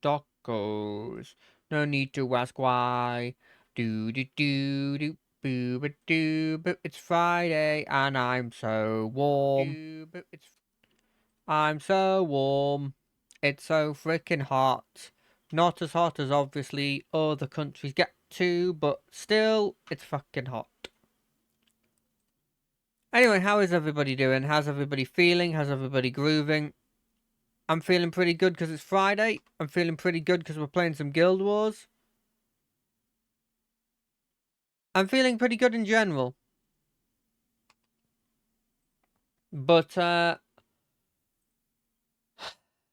stock goes. No need to ask why. Do do do do boo ba doo boo. It's Friday and I'm so warm. I'm so warm. It's so freaking hot. Not as hot as obviously other countries get to, but still, it's fucking hot. Anyway, how is everybody doing? How's everybody feeling? How's everybody grooving? I'm feeling pretty good because it's Friday. I'm feeling pretty good because we're playing some Guild Wars. I'm feeling pretty good in general. But,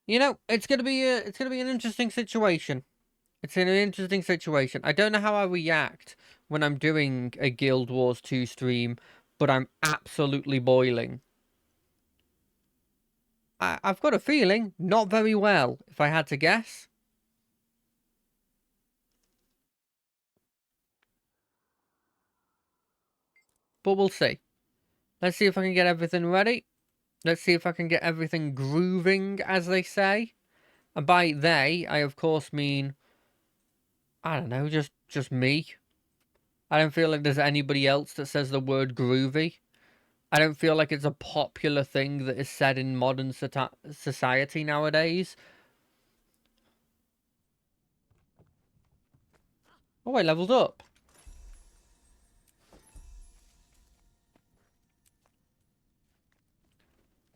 you know, it's gonna be an interesting situation. It's an interesting situation. I don't know how I react when I'm doing a Guild Wars 2 stream, but I'm absolutely boiling. I've got a feeling not very well, if I had to guess. But we'll see. Let's see if I can get everything ready. Let's see if I can get everything grooving, as they say. And by they, I of course mean, I don't know, just me. I don't feel like there's anybody else that says the word groovy. I don't feel like it's a popular thing that is said in modern society nowadays. Oh, I leveled up.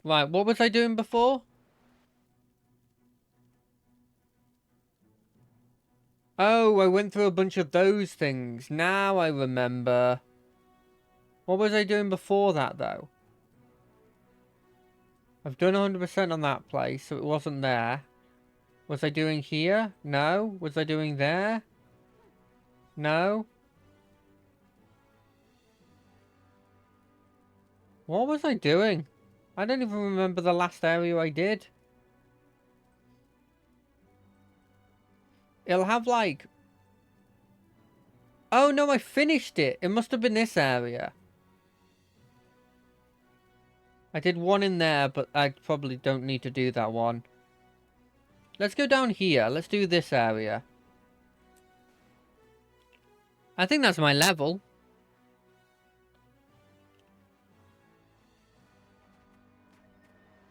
Right, what was I doing before? Oh, I went through a bunch of those things. Now I remember. What was I doing before that, though? I've done 100% on that place, so it wasn't there. Was I doing here? No. Was I doing there? No. What was I doing? I don't even remember the last area I did. It'll have like... Oh no, I finished it. It must have been this area. I did one in there, but I probably don't need to do that one. Let's go down here. Let's do this area. I think that's my level.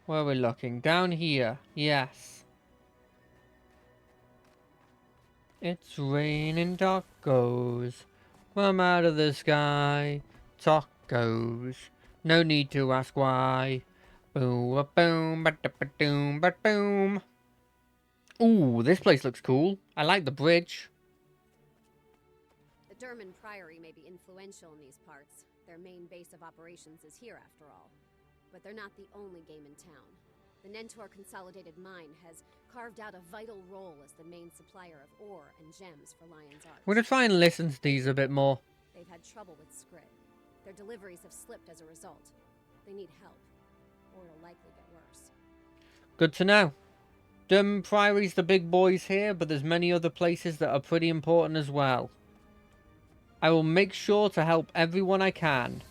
Where are we looking? Down here. Yes. It's raining tacos from out of the sky. Tacos. No need to ask why. Boom, boom, ba boom, ba boom. Ooh, this place looks cool. I like the bridge. The Durman Priory may be influential in these parts. Their main base of operations is here, after all. But they're not the only game in town. The Nentor Consolidated Mine has carved out a vital role as the main supplier of ore and gems for Lion's Arch. We're gonna try and listen to these a bit more. They've had trouble with Skrit. Their deliveries have slipped as a result. They need help, or it'll likely get worse. Good to know. Durman Priory's the big boys here, but there's many other places that are pretty important as well. I will make sure to help everyone I can.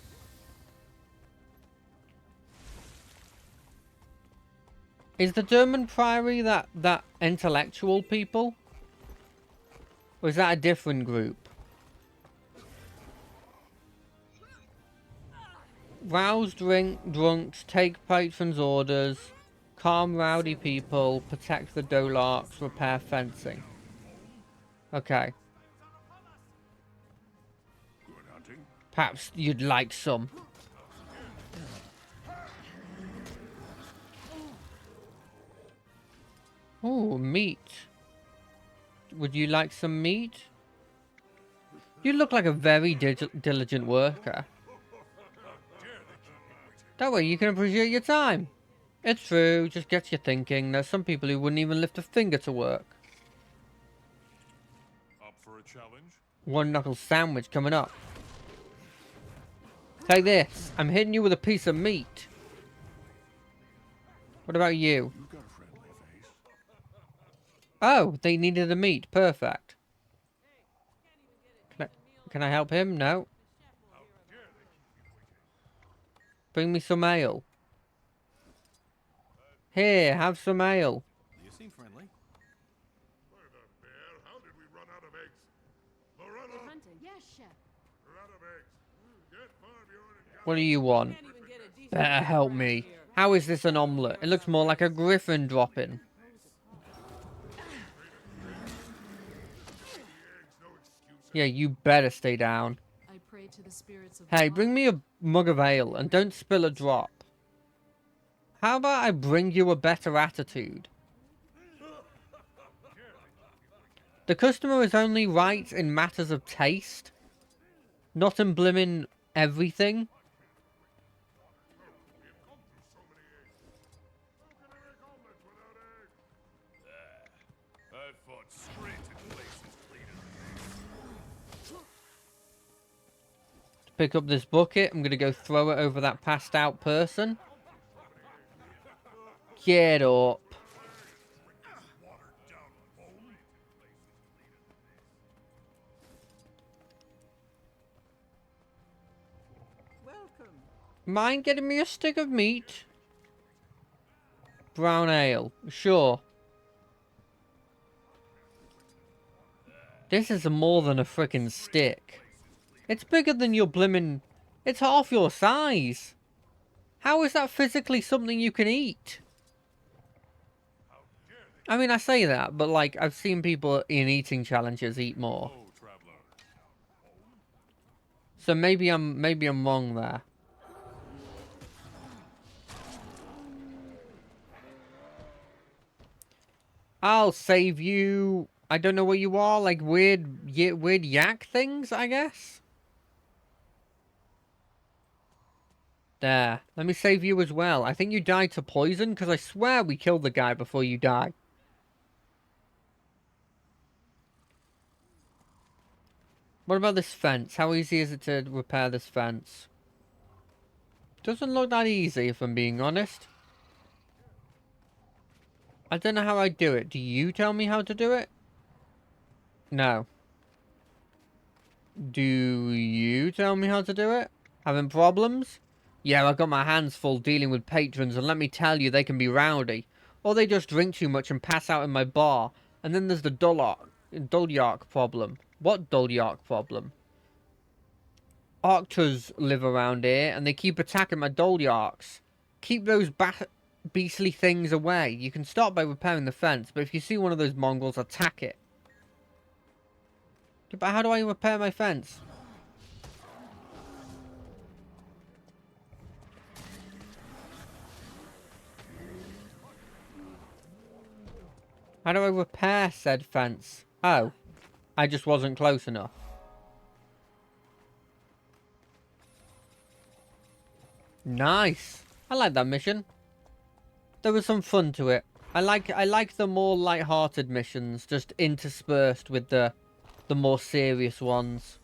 Is the Durman Priory that intellectual people? Or is that a different group? Rouse drunks, take patrons' orders, calm rowdy people, protect the Dolarks, repair fencing. Okay. Perhaps you'd like some. Ooh, meat. Would you like some meat? You look like a very diligent worker. That way you can appreciate your time. It's true, just gets you thinking. There's some people who wouldn't even lift a finger to work. Up for a challenge? One knuckle sandwich coming up. Take this. I'm hitting you with a piece of meat. What about you? You've got a friendly face. Oh, they needed the meat. Perfect. Can I help him? No. Bring me some ale. Here, have some ale. You seem friendly. hunting. Yes, chef. We're out of eggs. Get Farmyard and What do you want? Can't even get a decent Better egg help around me. here. How is this an omelette? It looks more like a griffin dropping. Yeah, you better stay down. I pray to the spirits of Hey, the bring me a mug of ale and don't spill a drop. How about I bring you a better attitude? The customer is only right in matters of taste, not in blimmin' everything. I fought straight in places cleaner. To pick up this bucket, I'm gonna go throw it over that passed out person. Get up. welcome. Mind getting me a stick of meat? Brown ale. Sure. This is more than a frickin' stick. It's bigger than your blimmin'... It's half your size. How is that physically something you can eat? I mean, I say that, but like, I've seen people in eating challenges eat more. Oh, traveler. So maybe I'm wrong there. I'll save you. I don't know what you are, like weird yak things, I guess. There. Let me save you as well. I think you died to poison, because I swear we killed the guy before you died. What about this fence? How easy is it to repair this fence? Doesn't look that easy, if I'm being honest. I don't know how I do it. Do you tell me how to do it? No. Do you tell me how to do it? Having problems? Yeah, I've got my hands full dealing with patrons, and let me tell you, they can be rowdy. Or they just drink too much and pass out in my bar. And then there's the Dullark problem. What Dullark problem? Arcturs live around here, and they keep attacking my Dullarks. Keep those beastly things away. You can start by repairing the fence, but if you see one of those mongrels, attack it. But how do I repair my fence? How do I repair said fence? Oh, I just wasn't close enough. Nice. I like that mission. There was some fun to it. I like the more light-hearted missions, just interspersed with the more serious ones.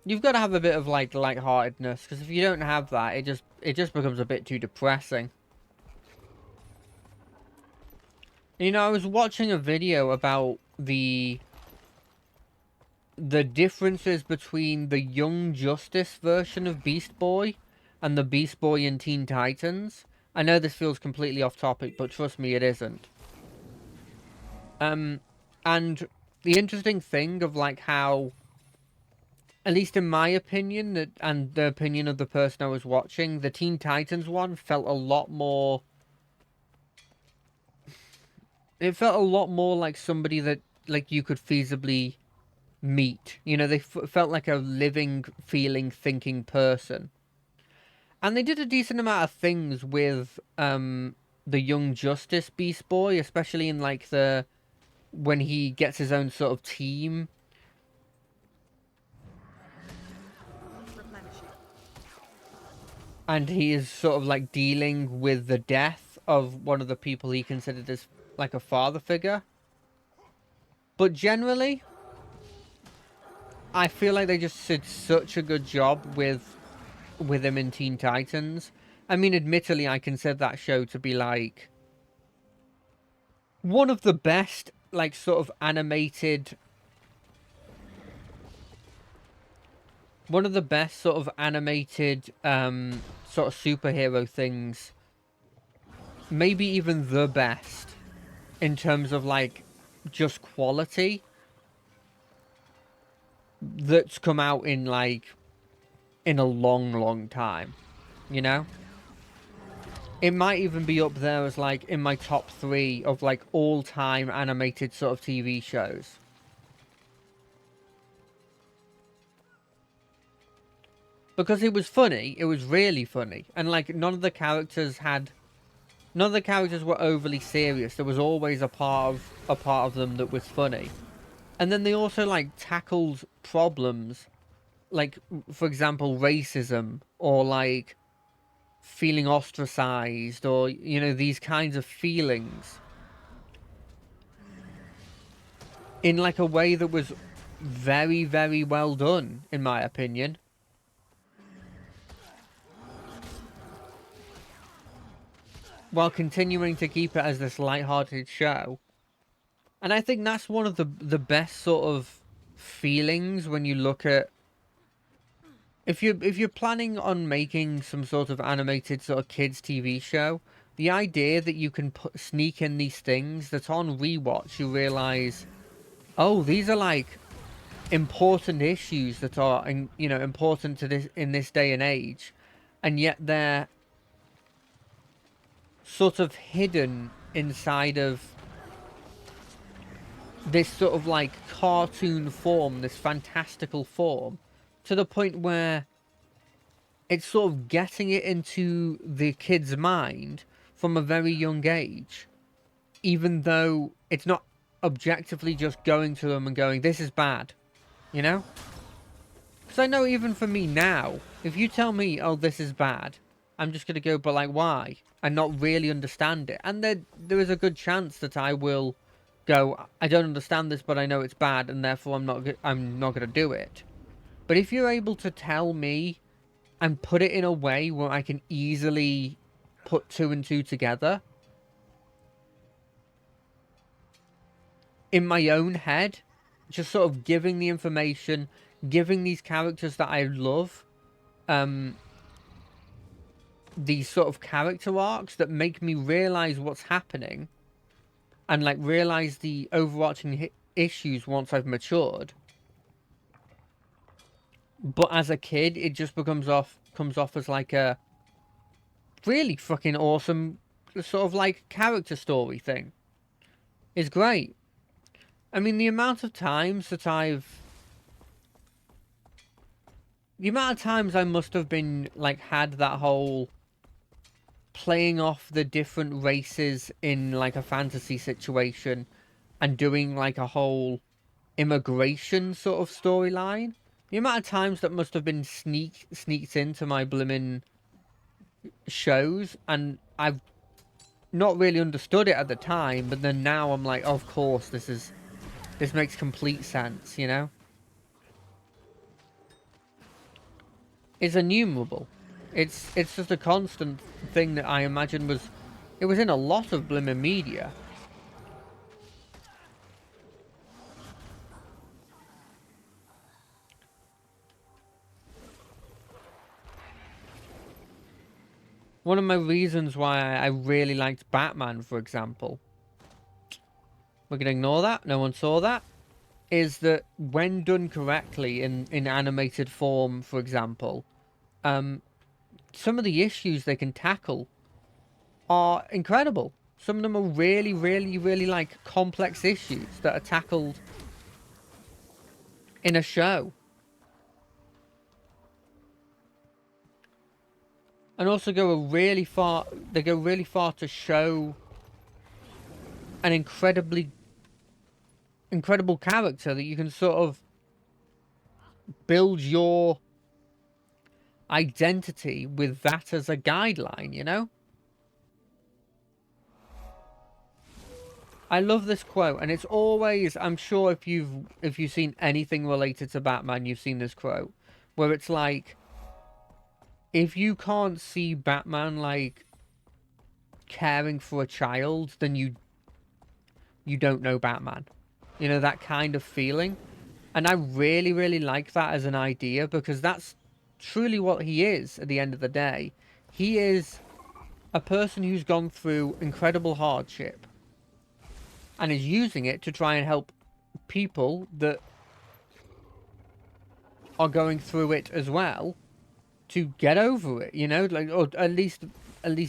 You've got to have a bit of like light-heartedness, because if you don't have that, it just becomes a bit too depressing. You know, I was watching a video about the differences between the Young Justice version of Beast Boy and the Beast Boy in Teen Titans. I know this feels completely off topic, but trust me, it isn't. And the interesting thing of like how, at least in my opinion, and the opinion of the person I was watching, the Teen Titans one felt a lot more... It felt a lot more like somebody that like you could feasibly meet. You know, they felt like a living, feeling, thinking person. And they did a decent amount of things with the Young Justice Beast Boy, especially in like when he gets his own sort of team. And he is sort of like dealing with the death of one of the people he considered as like a father figure. But generally, I feel like they just did such a good job with him in Teen Titans. I mean, admittedly, I consider that show to be like one of the best, like, sort of animated... One of the best sort of animated, sort of superhero things. Maybe even the best. In terms of, like, just quality. that's come out in like in a long time, you know? It might even be up there as like in my top 3 of like all-time animated sort of TV shows. Because it was funny, it was really funny, and like none of the characters were overly serious. There was always a part of them that was funny. And then they also like tackled problems like, for example, racism, or like feeling ostracized, or, you know, these kinds of feelings in like a way that was very, very well done, in my opinion. While continuing to keep it as this light-hearted show. And I think that's one of the best sort of feelings when you look at, if you're planning on making some sort of animated sort of kids TV show, the idea that you can sneak in these things that on rewatch you realize, oh, these are like important issues that are, you know, important to this in this day and age, and yet they're sort of hidden inside of this sort of like cartoon form, this fantastical form, to the point where it's sort of getting it into the kid's mind from a very young age, even though it's not objectively just going to them and going, this is bad, you know? Because I know even for me now, if you tell me, oh, this is bad, I'm just going to go, but like, why? And not really understand it. And there is a good chance that I will go, I don't understand this, but I know it's bad, and therefore I'm not going to do it. But if you're able to tell me and put it in a way where I can easily put 2 and 2 together in my own head, just sort of giving the information, giving these characters that I love, these sort of character arcs that make me realize what's happening, and like realize the overarching issues once I've matured. But as a kid, it just comes off as like a really fucking awesome sort of like character story thing. It's great. I mean, the amount of times I must have been like had that whole playing off the different races in like a fantasy situation and doing like a whole immigration sort of storyline. The amount of times that must have been sneaked into my blimmin' shows, and I've not really understood it at the time, but then now I'm like, oh, of course, this makes complete sense, you know? It's innumerable. It's just a constant thing that I imagine was in a lot of blimmin' media. One of my reasons why I really liked Batman, for example, we're going to ignore that, no one saw that, is that when done correctly in animated form, for example, some of the issues they can tackle are incredible. Some of them are really, really, really like complex issues that are tackled in a show. And also they go really far to show an incredible character that you can sort of build your identity with that as a guideline, you know? I love this quote, and it's always, I'm sure if you've seen anything related to Batman, you've seen this quote, where it's like, if you can't see Batman like caring for a child, then you don't know Batman. You know, that kind of feeling. And I really, really like that as an idea, because that's truly what he is at the end of the day. He is a person who's gone through incredible hardship and is using it to try and help people that are going through it as well to get over it, you know, like, or at least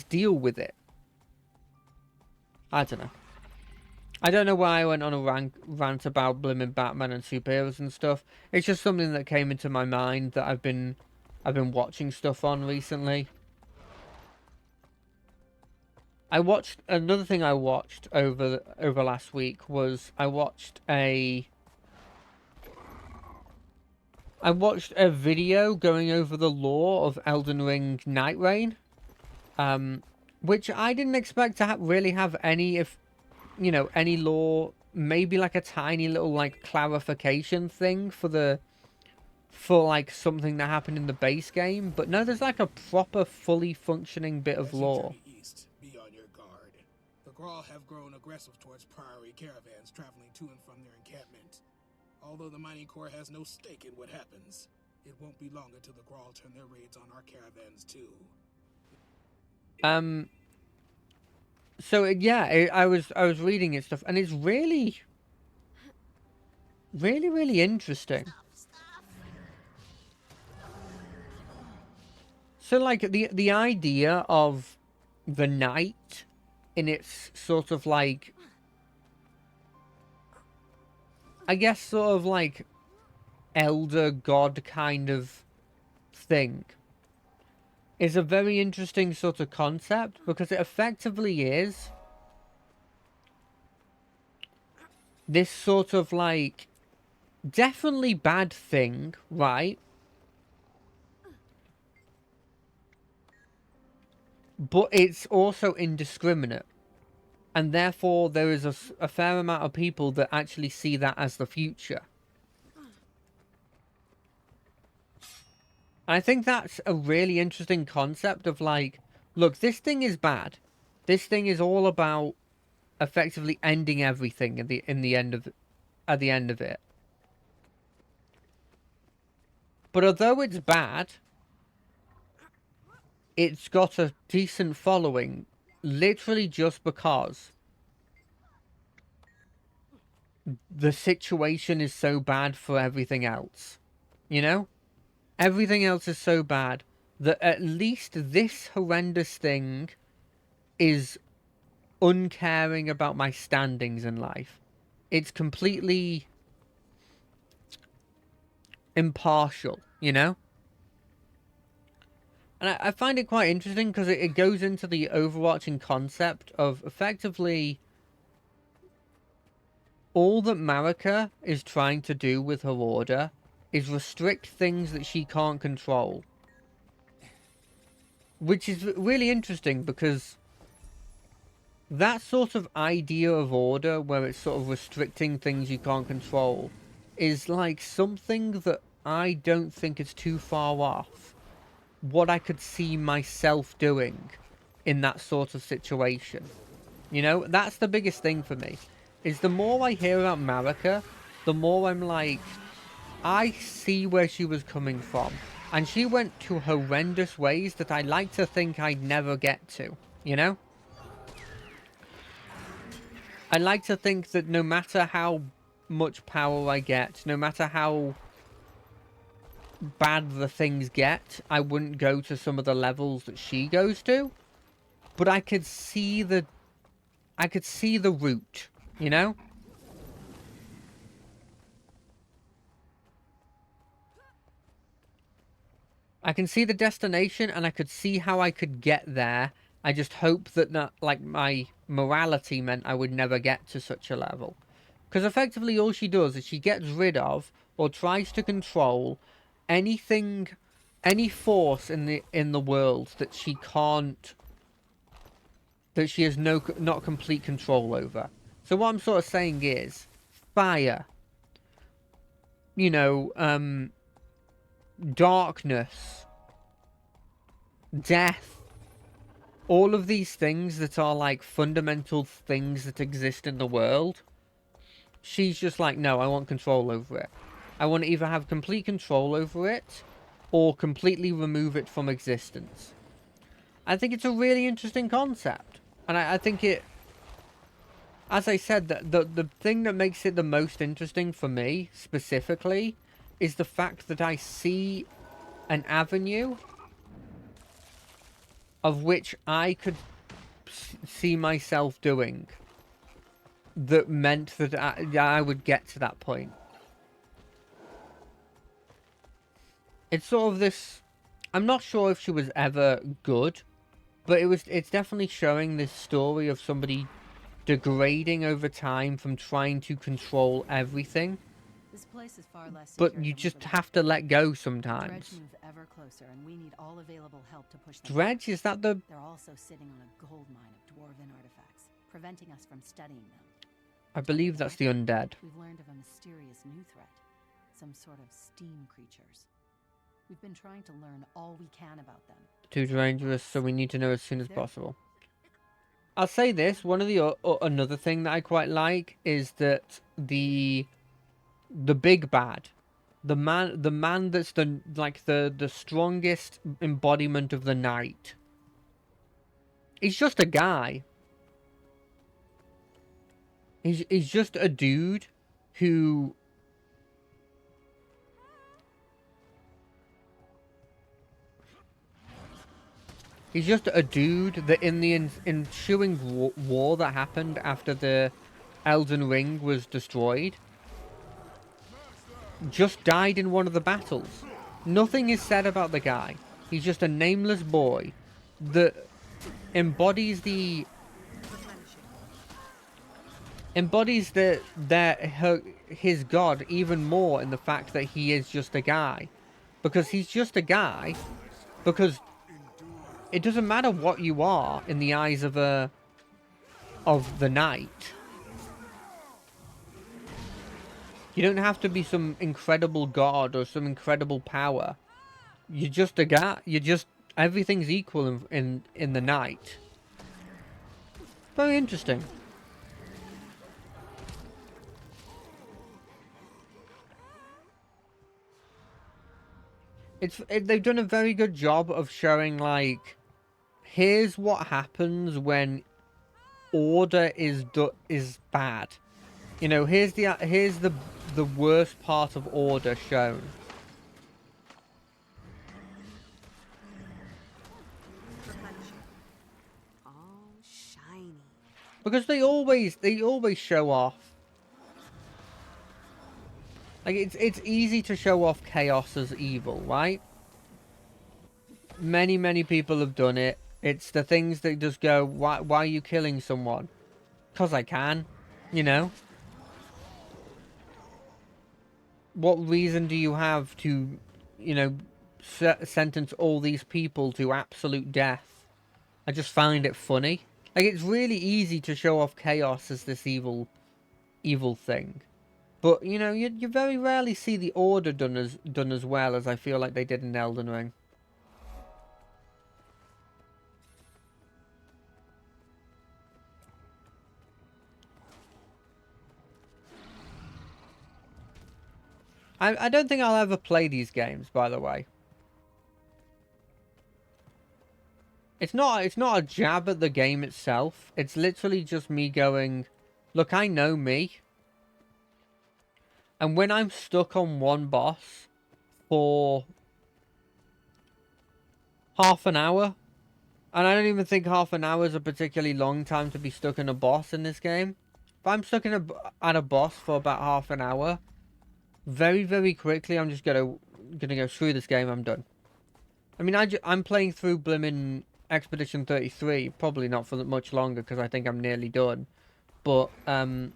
deal with it. I don't know. I don't know why I went on a rant about blimmin' Batman and superheroes and stuff. It's just something that came into my mind that I've been watching stuff on recently. I watched another thing I watched over last week was I watched a video going over the lore of Elden Ring Night Rain, which I didn't expect to really have any, if you know, any lore. Maybe like a tiny little like clarification thing for like something that happened in the base game, but no, there's like a proper, fully functioning bit of lore. East, be on your guard. The Grawl have grown aggressive towards Priory caravans traveling to and from their encampment. Although the mining corps has no stake in what happens, it won't be long until the Grawl turn their raids on our caravans too. So yeah, I was reading it stuff, and it's really interesting. So like the idea of the night in its sort of like, I guess sort of like elder god kind of thing is a very interesting sort of concept, because it effectively is this sort of like definitely bad thing, right? But it's also indiscriminate. And therefore, there is a fair amount of people that actually see that as the future. And I think that's a really interesting concept of like, look, this thing is bad. This thing is all about effectively ending everything at the end of it. But although it's bad, it's got a decent following, literally just because the situation is so bad for everything else. You know? Everything else is so bad that at least this horrendous thing is uncaring about my standings in life. It's completely impartial, you know? And I find it quite interesting because it goes into the overarching concept of effectively all that Marika is trying to do with her order is restrict things that she can't control. Which is really interesting because that sort of idea of order where it's sort of restricting things you can't control is like something that I don't think is too far off what I could see myself doing in that sort of situation. You know, that's the biggest thing for me. Is the more I hear about Marika, the more I'm like, I see where she was coming from. And she went to horrendous ways that I like to think I'd never get to, you know? I like to think that no matter how much power I get, no matter how bad the things get, I wouldn't go to some of the levels that she goes to. But I could see the route, you know? I can see the destination and I could see how I could get there. I just hope that like my morality meant I would never get to such a level. Because effectively all she does is she gets rid of or tries to control anything, any force in the world that she can't, that she has not complete control over. So what I'm sort of saying is fire, you know, darkness, death, all of these things that are like fundamental things that exist in the world. She's just like, no, I want control over it. I want to either have complete control over it or completely remove it from existence. I think it's a really interesting concept. And I think it, as I said, the thing that makes it the most interesting for me, specifically, is the fact that I see an avenue of which I could see myself doing that meant that I would get to that point. It's sort of this... I'm not sure if she was ever good, but it's definitely showing this story of somebody degrading over time from trying to control everything. This place is far less But secure you than we just believed. have to let go Dredge sometimes. move ever closer, and we need all available help to push them. Dredge, is that the... They're also sitting on a gold mine of dwarven artifacts, preventing us from studying them. I believe that's the undead. We've learned of a mysterious new threat, some sort of steam creatures. We've been trying to learn all we can about them. Too dangerous, so we need to know as soon as possible. I'll say this, one of the another thing that I quite like is that the big bad, the man that's the strongest embodiment of the night. He's just a guy. He's just a dude who... He's just a dude that in the ensuing war that happened after the Elden Ring was destroyed, just died in one of the battles. Nothing is said about the guy. He's just a nameless boy that embodies his god even more in the fact that he is just a guy. Because he's just a guy, because it doesn't matter what you are in the eyes of the night. You don't have to be some incredible god or some incredible power. You're just a guy. You're just... Everything's equal in the night. Very interesting. They've done a very good job of showing, like, here's what happens when order is bad. You know, here's the worst part of order shown. All shiny. Because they always show off. Like, it's easy to show off chaos as evil, right? Many people have done it. It's the things that just go, why are you killing someone? 'Cause I can, you know? What reason do you have to, you know, sentence all these people to absolute death? I just find it funny. Like, it's really easy to show off chaos as this evil thing. But, you know, you very rarely see the order done as well as I feel like they did in Elden Ring. I don't think I'll ever play these games, by the way. It's not a jab at the game itself. It's literally just me going, look, I know me. And when I'm stuck on one boss for half an hour, and I don't even think half an hour is a particularly long time to be stuck in a boss in this game. If I'm stuck at a boss for about half an hour, very quickly I'm just gonna go through this game. I'm done. I mean, I'm playing through Blimmin' Expedition 33, probably not for much longer because I think I'm nearly done. But I'm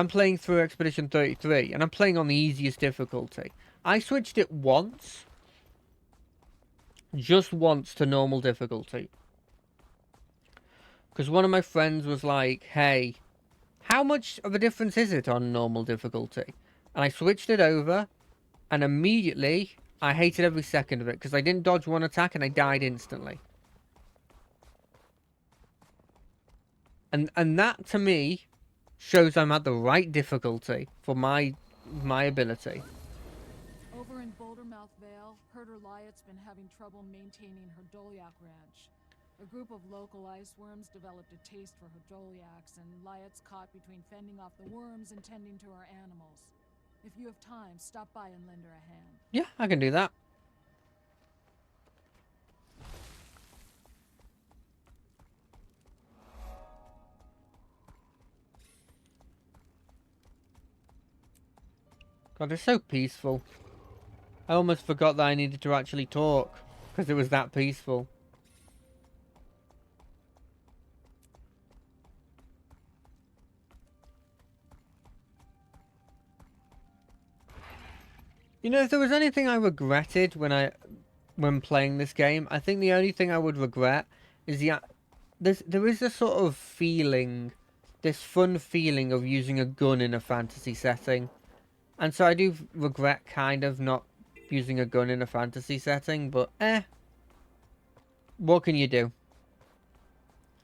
playing through Expedition 33 and I'm playing on the easiest difficulty. I switched it once, just once, to normal difficulty. Because one of my friends was like, hey, how much of a difference is it on normal difficulty? And I switched it over, and immediately I hated every second of it because I didn't dodge one attack and I died instantly. And that to me shows I'm at the right difficulty for my ability. Over in Bouldermouth Vale, herder Lyot's been having trouble maintaining her Doliak ranch. A group of local ice worms developed a taste for her Doliaks, and Lyot's caught between fending off the worms and tending to her animals. If you have time, stop by and lend her a hand. Yeah, I can do that. God, it's so peaceful. I almost forgot that I needed to actually talk, because it was that peaceful. You know, if there was anything I regretted when playing this game, I think the only thing I would regret is there is a sort of feeling, this fun feeling of using a gun in a fantasy setting. And so I do regret kind of not using a gun in a fantasy setting, but what can you do?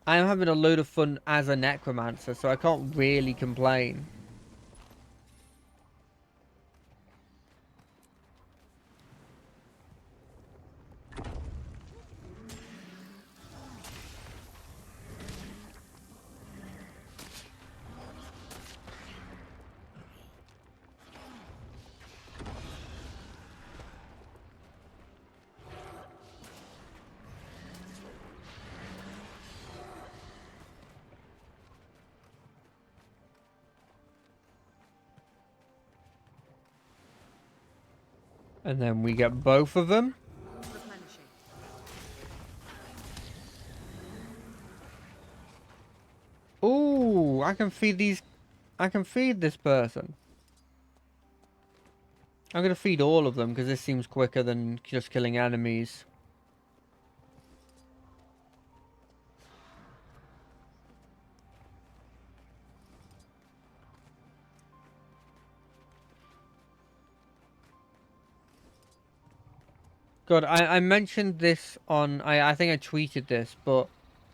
I am having a load of fun as a necromancer, so I can't really complain. And then we get both of them. Ooh, I can feed these. I can feed this person. I'm gonna feed all of them because this seems quicker than just killing enemies. God, I mentioned this on, I think I tweeted this, but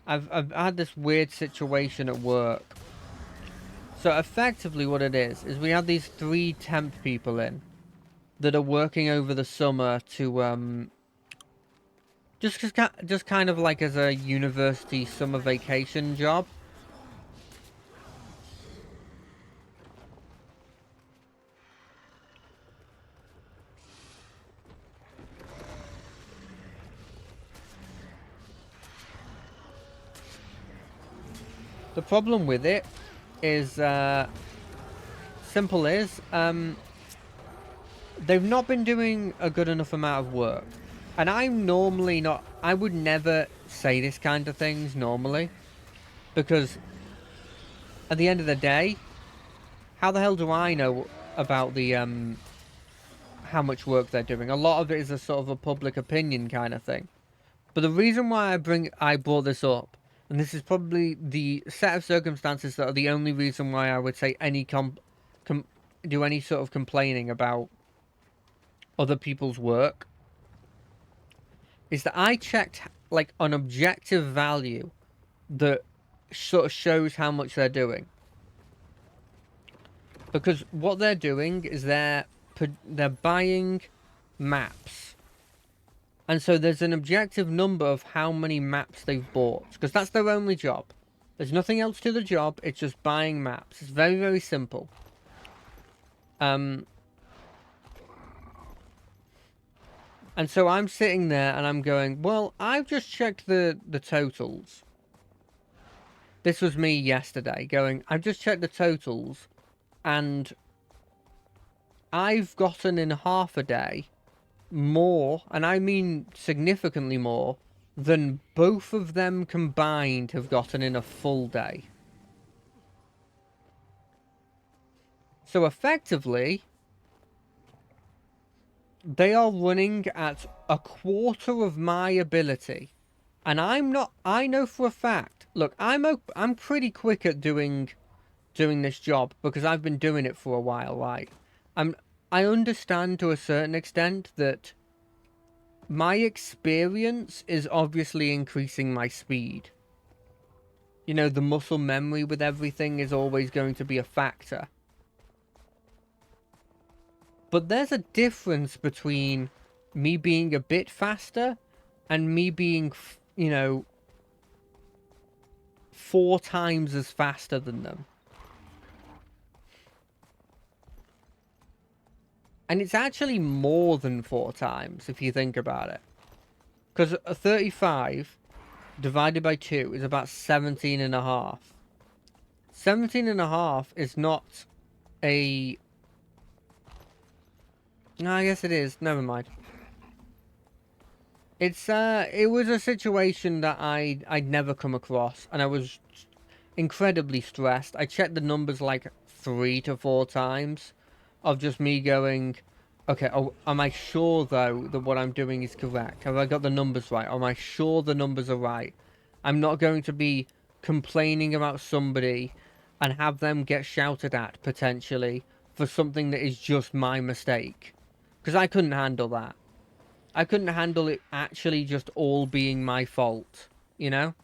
I've had this weird situation at work. So effectively what it is we have these 3 temp people in that are working over the summer to, just kind of like as a university summer vacation job. The problem with it is, simple is, they've not been doing a good enough amount of work. And I'm normally not, I would never say this kind of things normally. Because at the end of the day, how the hell do I know about the, how much work they're doing? A lot of it is a sort of a public opinion kind of thing. But the reason why I brought this up, and this is probably the set of circumstances that are the only reason why I would say do any sort of complaining about other people's work, is that I checked like an objective value that sort of shows how much they're doing. Because what they're doing is they're buying maps. And so there's an objective number of how many maps they've bought. Because that's their only job. There's nothing else to the job. It's just buying maps. It's very, very simple. And so I'm sitting there and I'm going, well, I've just checked the totals. This was me yesterday going, I've just checked the totals. And I've gotten in half a day more, and I mean significantly more, than both of them combined have gotten in a full day. So effectively, they are running at a quarter of my ability. And I'm not, I know for a fact, look, I'm pretty quick at doing this job because I've been doing it for a while, right? I understand to a certain extent that my experience is obviously increasing my speed. You know, the muscle memory with everything is always going to be a factor. But there's a difference between me being a bit faster and me being, you know, 4 times as faster than them. And it's actually more than 4 times, if you think about it. Because a 35 divided by 2 is about 17 and a half. 17 and a half is not a... No, I guess it is. Never mind. It was a situation that I'd never come across, and I was incredibly stressed. I checked the numbers like 3 to 4 times of just me going, okay, oh, am I sure though that what I'm doing is correct? Have I got the numbers right? Am I sure the numbers are right? I'm not going to be complaining about somebody and have them get shouted at potentially for something that is just my mistake. Because I couldn't handle that. I couldn't handle it actually just all being my fault, you know?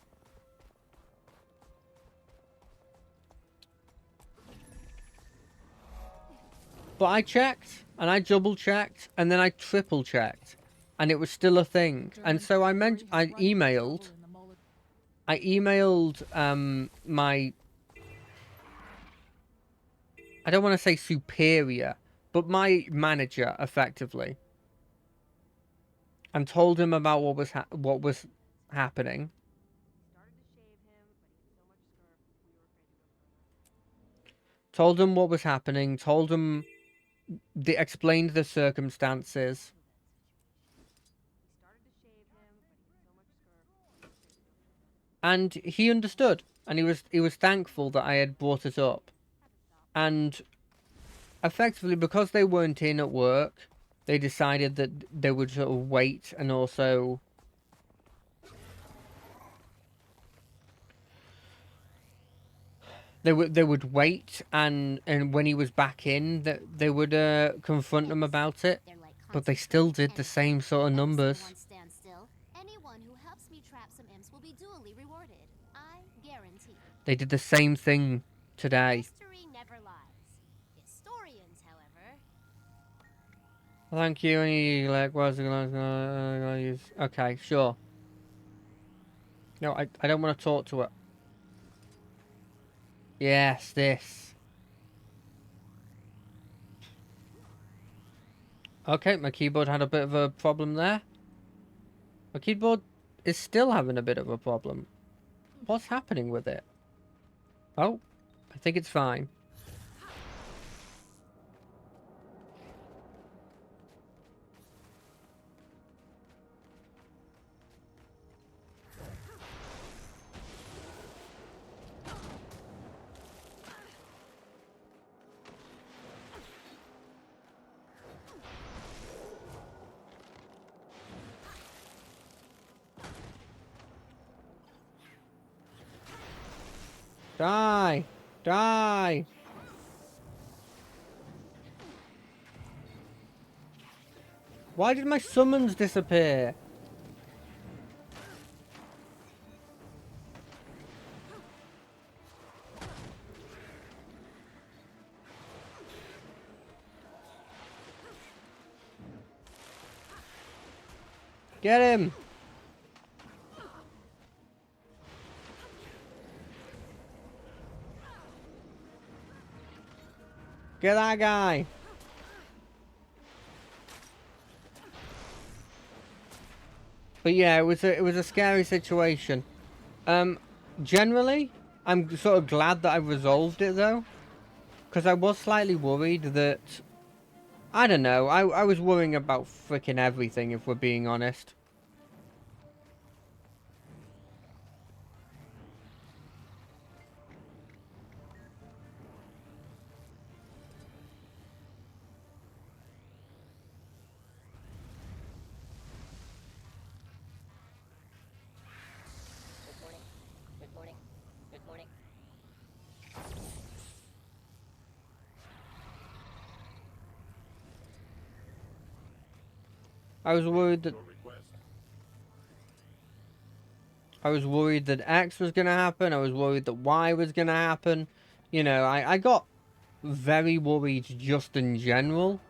But I checked, and I double checked, and then I triple checked, and it was still a thing. And so I emailed my, I don't want to say superior, but my manager effectively, and told him about what was happening. Told him what was happening. Told him, they explained the circumstances. And he understood, and he was thankful that I had brought it up. And effectively, because they weren't in at work, they decided that they would sort of wait, and also they would wait, and when he was back in, that they would confront him about it. But they still did the same sort of numbers. Anyone who helps me trap some imps will be duly rewarded. I guarantee. They did the same thing today. History never lies. Historians, however. Thank you. Any like what's gonna use? Okay, sure. No, I don't want to talk to it. Yes, this. Okay, my keyboard had a bit of a problem there. My keyboard is still having a bit of a problem. What's happening with it? Oh, I think it's fine. Die! Die! Why did my summons disappear? Get him! Get that guy! But yeah, it was a scary situation. Generally, I'm sort of glad that I resolved it though, because I was slightly worried that, I don't know, I was worrying about freaking everything, if we're being honest. I was worried that X was going to happen. I was worried that Y was going to happen. You know, I got very worried just in general.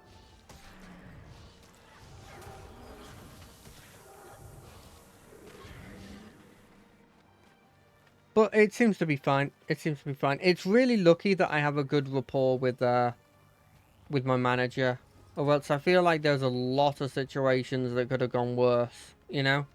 But it seems to be fine. It seems to be fine. It's really lucky that I have a good rapport with my manager. Or else I feel like there's a lot of situations that could have gone worse, you know?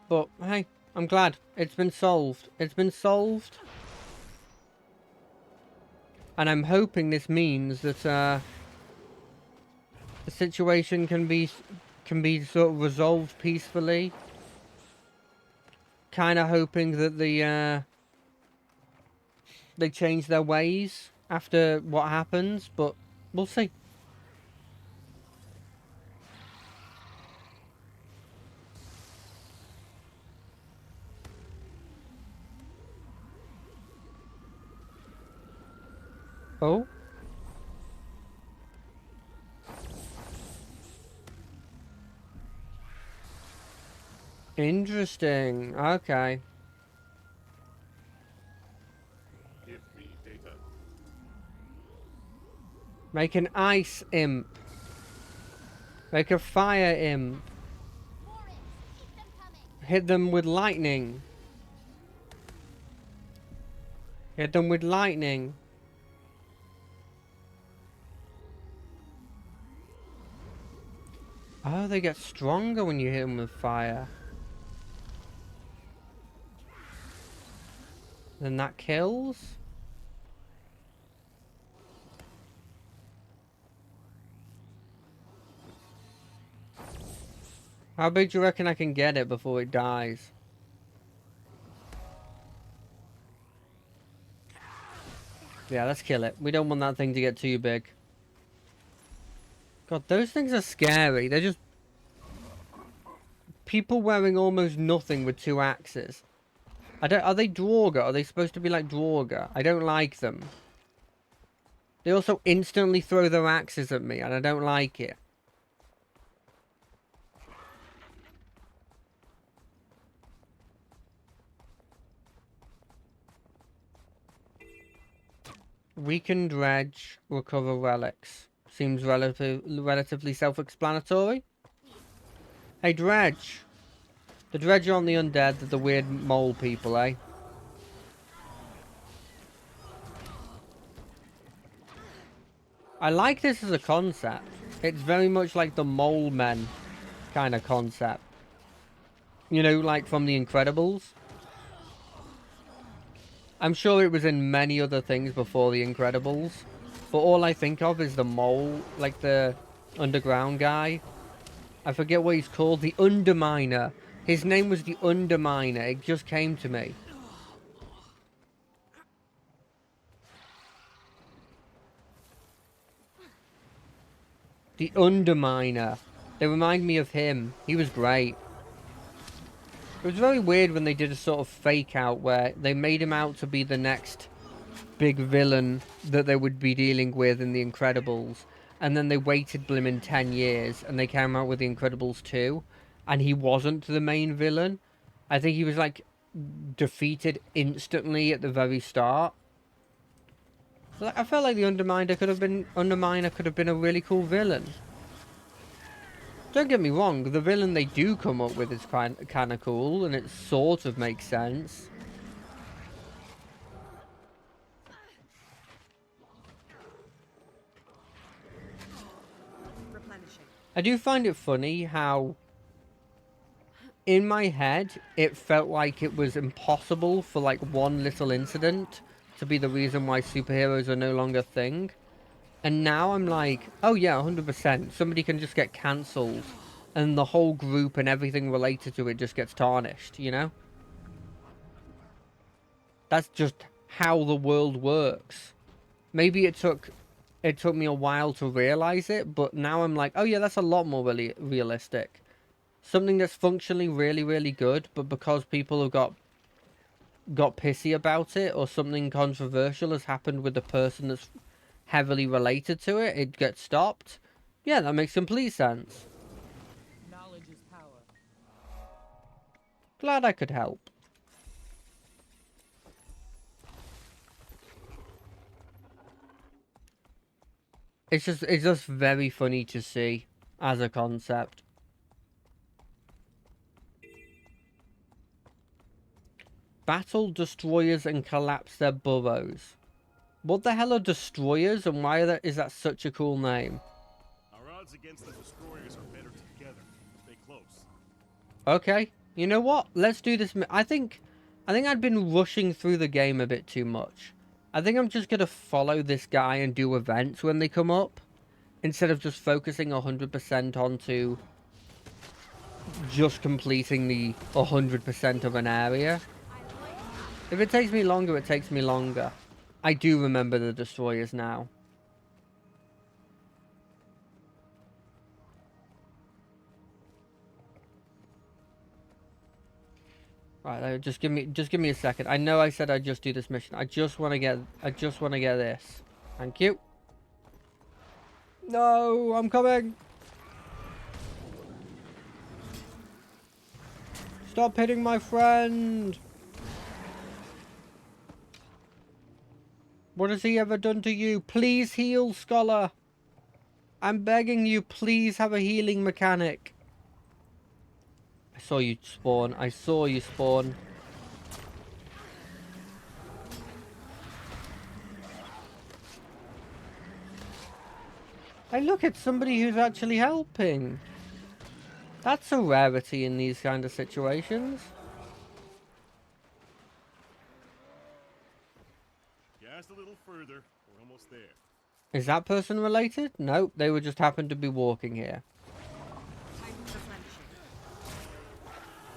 But, hey, I'm glad. It's been solved. It's been solved. And I'm hoping this means that, the situation can be sort of resolved peacefully. Kind of hoping that they change their ways after what happens, but we'll see. Oh? Interesting. Okay. Give me data. Make an ice imp. Make a fire imp. Hit them with lightning. Hit them with lightning. Oh, they get stronger when you hit them with fire. Then that kills? How big do you reckon I can get it before it dies? Yeah, let's kill it. We don't want that thing to get too big. God, those things are scary. They're just people wearing almost nothing with 2 axes. Are they Draugr? Are they supposed to be like Draugr? I don't like them. They also instantly throw their axes at me, and I don't like it. Weaken dredge, recover relics. Seems relatively self-explanatory. Hey, Dredge. The Dredge aren't the undead, they're the weird mole people, eh? I like this as a concept. It's very much like the Mole Men kind of concept. You know, like from The Incredibles. I'm sure it was in many other things before The Incredibles. But all I think of is the mole, like the underground guy. I forget what he's called. The Underminer. His name was the Underminer. It just came to me. The Underminer. They remind me of him. He was great. It was very weird when they did a sort of fake out where they made him out to be the next big villain that they would be dealing with in The Incredibles. And then they waited blimmin' 10 years and they came out with The Incredibles 2. And he wasn't the main villain. I think he was like defeated instantly at the very start. I felt like the Underminer could have been a really cool villain. Don't get me wrong, the villain they do come up with is kind of cool, and it sort of makes sense. I do find it funny how, in my head, it felt like it was impossible for like one little incident to be the reason why superheroes are no longer a thing. And now I'm like, oh yeah, 100%. Somebody can just get cancelled. And the whole group and everything related to it just gets tarnished, you know? That's just how the world works. Maybe it took me a while to realise it, but now I'm like, oh yeah, that's a lot more really realistic. Something that's functionally really, really good, but because people have got pissy about it, or something controversial has happened with the person that's heavily related to it, it gets stopped. Yeah, that makes complete sense. Knowledge is power. Glad I could help. it's just very funny to see as a concept. Battle destroyers and collapse their burrows. What the hell are destroyers, and why is that such a cool name? Our odds against the destroyers are better together. Stay close. Okay, you know what? Let's do this. I think I'd been rushing through the game a bit too much. I think I'm just gonna follow this guy and do events when they come up, instead of just focusing 100% onto just completing the 100% of an area. If it takes me longer, it takes me longer. I do remember the destroyers now. Right, just give me a second. I know I said I'd just do this mission. I just want to get this. Thank you. No, I'm coming. Stop hitting my friend. What has he ever done to you? Please heal, Scholar. I'm begging you, please have a healing mechanic. I saw you spawn. I saw you spawn. Hey, look, it's somebody who's actually helping. That's a rarity in these kind of situations. Just a little further. We're almost there. Is that person related? No, they were just happened to be walking here.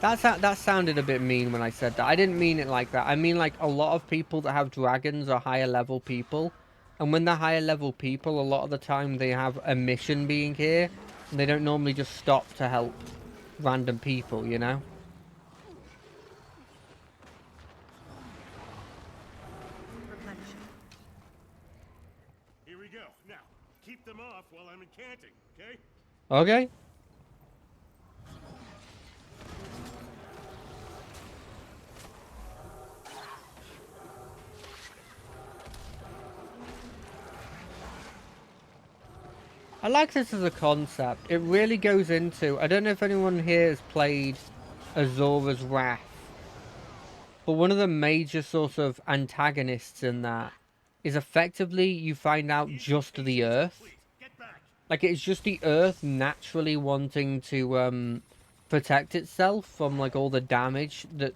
That sounded a bit mean when I said that. I didn't mean it like that. I mean like a lot of people that have dragons are higher level people. And when they're higher level people, a lot of the time they have a mission being here. And they don't normally just stop to help random people, you know? Here we go. Now, keep them off while I'm incanting, okay? Okay. I like this as a concept. It really goes into... I don't know if anyone here has played Azora's Wrath. But one of the major sort of antagonists in that is effectively you find out just the Earth. Like, it's just the Earth naturally wanting to protect itself from, like, all the damage that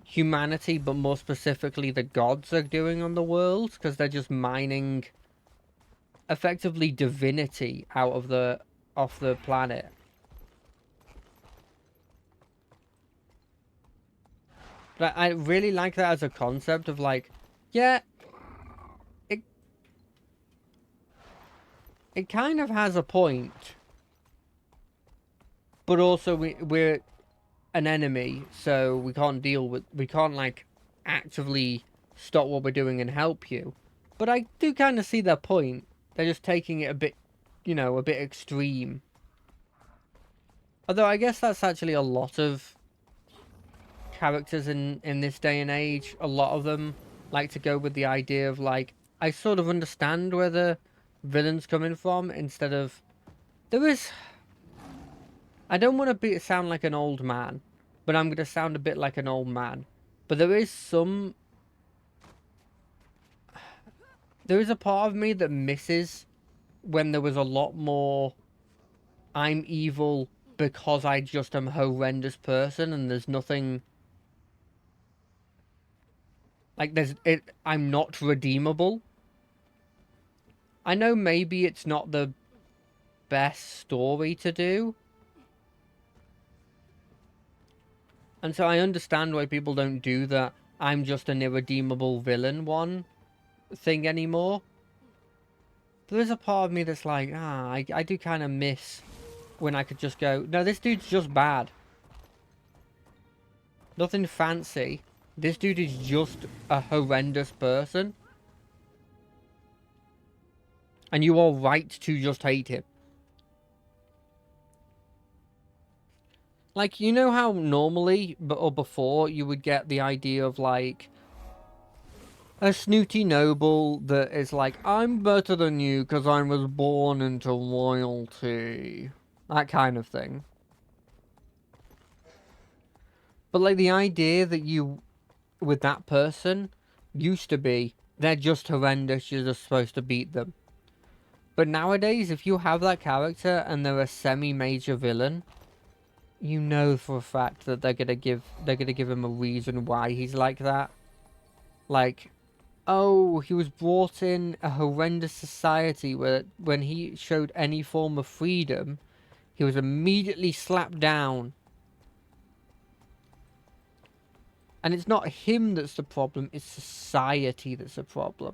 humanity, but more specifically the gods, are doing on the world. Because they're just mining... effectively divinity off the planet. But I really like that as a concept of like, yeah, it kind of has a point, but also we're an enemy, so we can't like actively stop what we're doing and help you. But I do kind of see their point. They're just taking it a bit, you know, a bit extreme. Although I guess that's actually a lot of characters in this day and age. A lot of them like to go with the idea of like, I sort of understand where the villain's coming from, instead of... I don't want to sound like an old man, but I'm going to sound a bit like an old man. But there is a part of me that misses when there was a lot more I'm evil because I just am a horrendous person and there's nothing... Like, I'm not redeemable. I know maybe it's not the best story to do. And so I understand why people don't do that I'm just an irredeemable villain one thing anymore. There is a part of me that's like, I do kind of miss when I could just go, no, this dude's just bad. Nothing fancy. This dude is just a horrendous person. And you are right to just hate him. Like, you know how normally, or before, you would get the idea of, like, a snooty noble that is like, I'm better than you because I was born into royalty. That kind of thing. But like the idea that you, with that person, used to be, they're just horrendous, you're just supposed to beat them. But nowadays, if you have that character and they're a semi-major villain, you know for a fact that they're gonna give him a reason why he's like that. Like, oh, he was brought in a horrendous society where when he showed any form of freedom, he was immediately slapped down. And it's not him that's the problem, it's society that's the problem.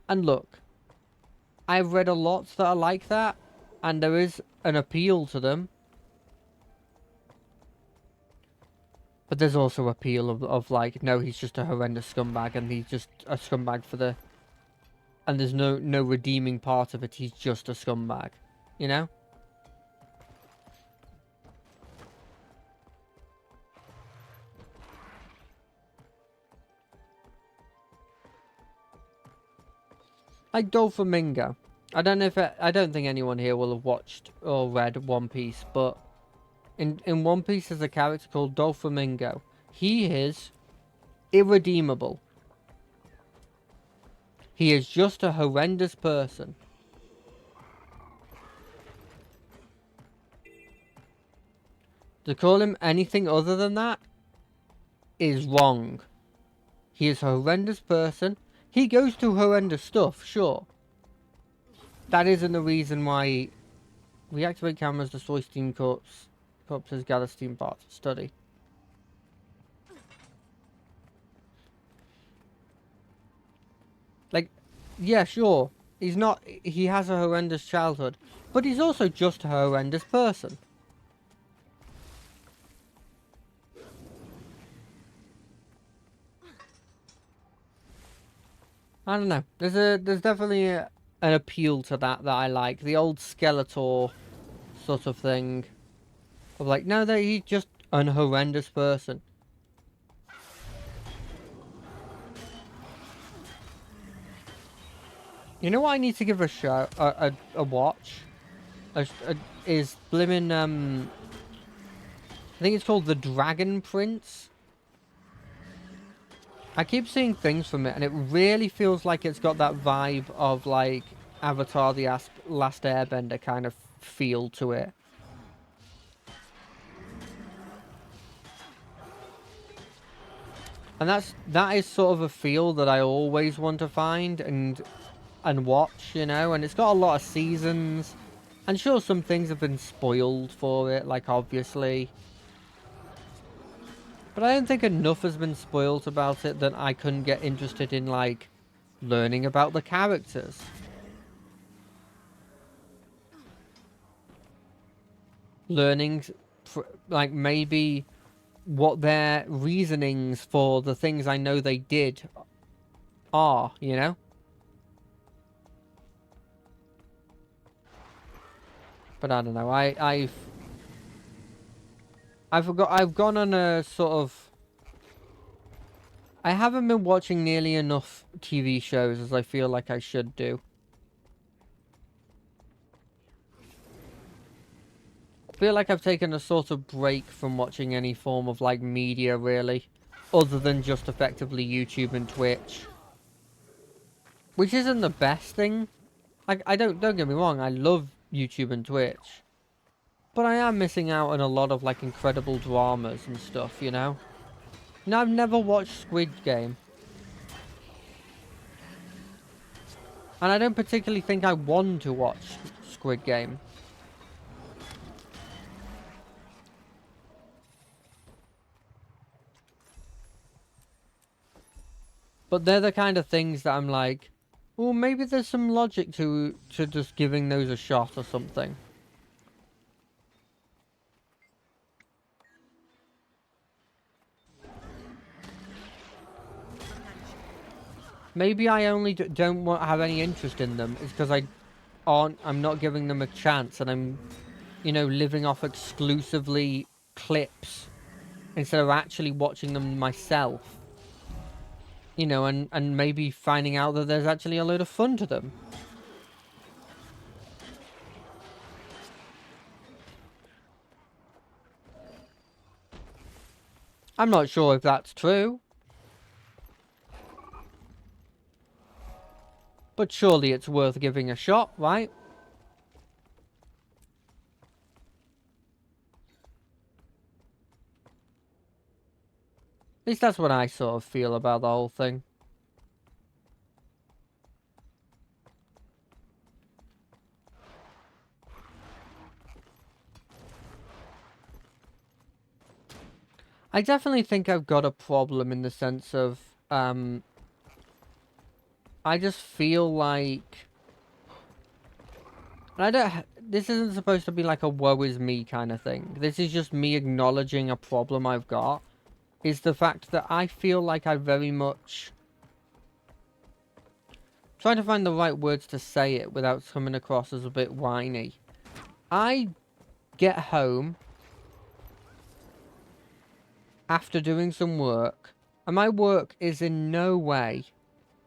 And look, I've read a lot that are like that, and there is an appeal to them. But there's also appeal of like, no, he's just a horrendous scumbag, and he's just a scumbag for the... And there's no redeeming part of it, he's just a scumbag. You know? Like Doflamingo. I don't know if I don't think anyone here will have watched or read One Piece, but in One Piece there's a character called Doflamingo. He is irredeemable. He is just a horrendous person. To call him anything other than that is wrong. He is a horrendous person. He goes through horrendous stuff, sure. That isn't the reason why reactivate cameras, destroy steam corpses, gather steam parts, study. Like, yeah, sure. He's not, he has a horrendous childhood, but he's also just a horrendous person. I don't know. There's definitely an appeal to that I like. The old Skeletor sort of thing. Of like, no, he's just an horrendous person. You know what I need to give a watch? Is blimmin' I think it's called The Dragon Prince. I keep seeing things from it, and it really feels like it's got that vibe of, like, Avatar The Last Airbender kind of feel to it. And that is sort of a feel that I always want to find and watch, you know? And it's got a lot of seasons. And sure, some things have been spoiled for it, like, obviously. But I don't think enough has been spoiled about it that I couldn't get interested in, like, learning about the characters. Learning, like, maybe what their reasonings for the things I know they did are, you know? But I don't know, I've gone on a sort of... I haven't been watching nearly enough TV shows as I feel like I should do. I feel like I've taken a sort of break from watching any form of, like, media, really. Other than just effectively YouTube and Twitch. Which isn't the best thing. Like, don't get me wrong, I love YouTube and Twitch. But I am missing out on a lot of, like, incredible dramas and stuff, you know? Now, I've never watched Squid Game. And I don't particularly think I want to watch Squid Game. But they're the kind of things that I'm like, well, maybe there's some logic to just giving those a shot or something. Maybe I only don't have any interest in them. It's because I'm not giving them a chance, and I'm, you know, living off exclusively clips instead of actually watching them myself. You know, and maybe finding out that there's actually a load of fun to them. I'm not sure if that's true. But surely it's worth giving a shot, right? At least that's what I sort of feel about the whole thing. I definitely think I've got a problem in the sense of, I just feel like... this isn't supposed to be like a woe is me kind of thing. This is just me acknowledging a problem I've got. Is the fact that I feel like I very much... trying to find the right words to say it without coming across as a bit whiny. I get home after doing some work, and my work is in no way,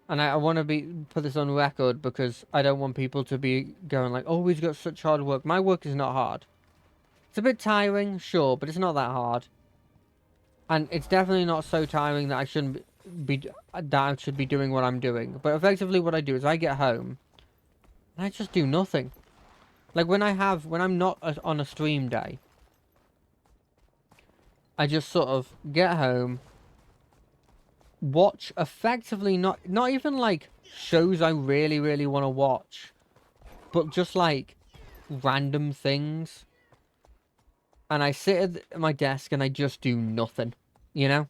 and I want to put this on record because I don't want people to be going like, oh, he's got such hard work. My work is not hard. It's a bit tiring, sure, but it's not that hard. And it's definitely not so tiring that I shouldn't that I should be doing what I'm doing. But effectively what I do is I get home, and I just do nothing. Like when I'm not on a stream day, I just sort of get home, watch effectively not even like shows I really, really want to watch, but just like random things. And I sit at my desk and I just do nothing, you know?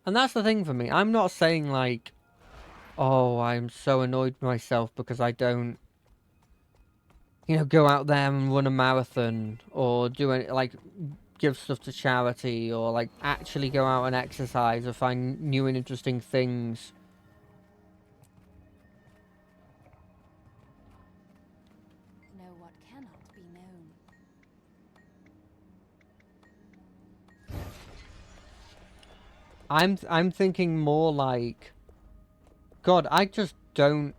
And that's the thing for me. I'm not saying like, oh, I'm so annoyed with myself because I don't, you know, go out there and run a marathon or do any, like, give stuff to charity or, like, actually go out and exercise or find new and interesting things. Know what cannot be known. I'm thinking more like, God, I just don't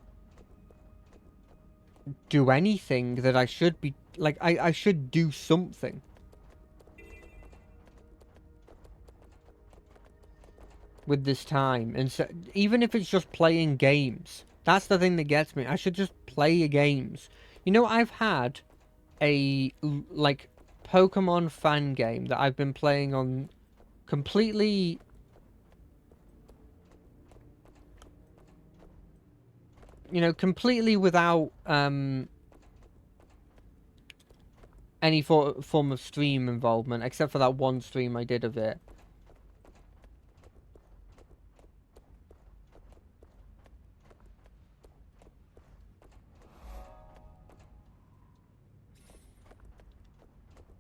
do anything that I should be, like, I should do something. With this time, and so even if it's just playing games, that's the thing that gets me. I should just play games. You know, I've had a like Pokemon fan game that I've been playing on completely, you know, completely without any form of stream involvement, except for that one stream I did of it.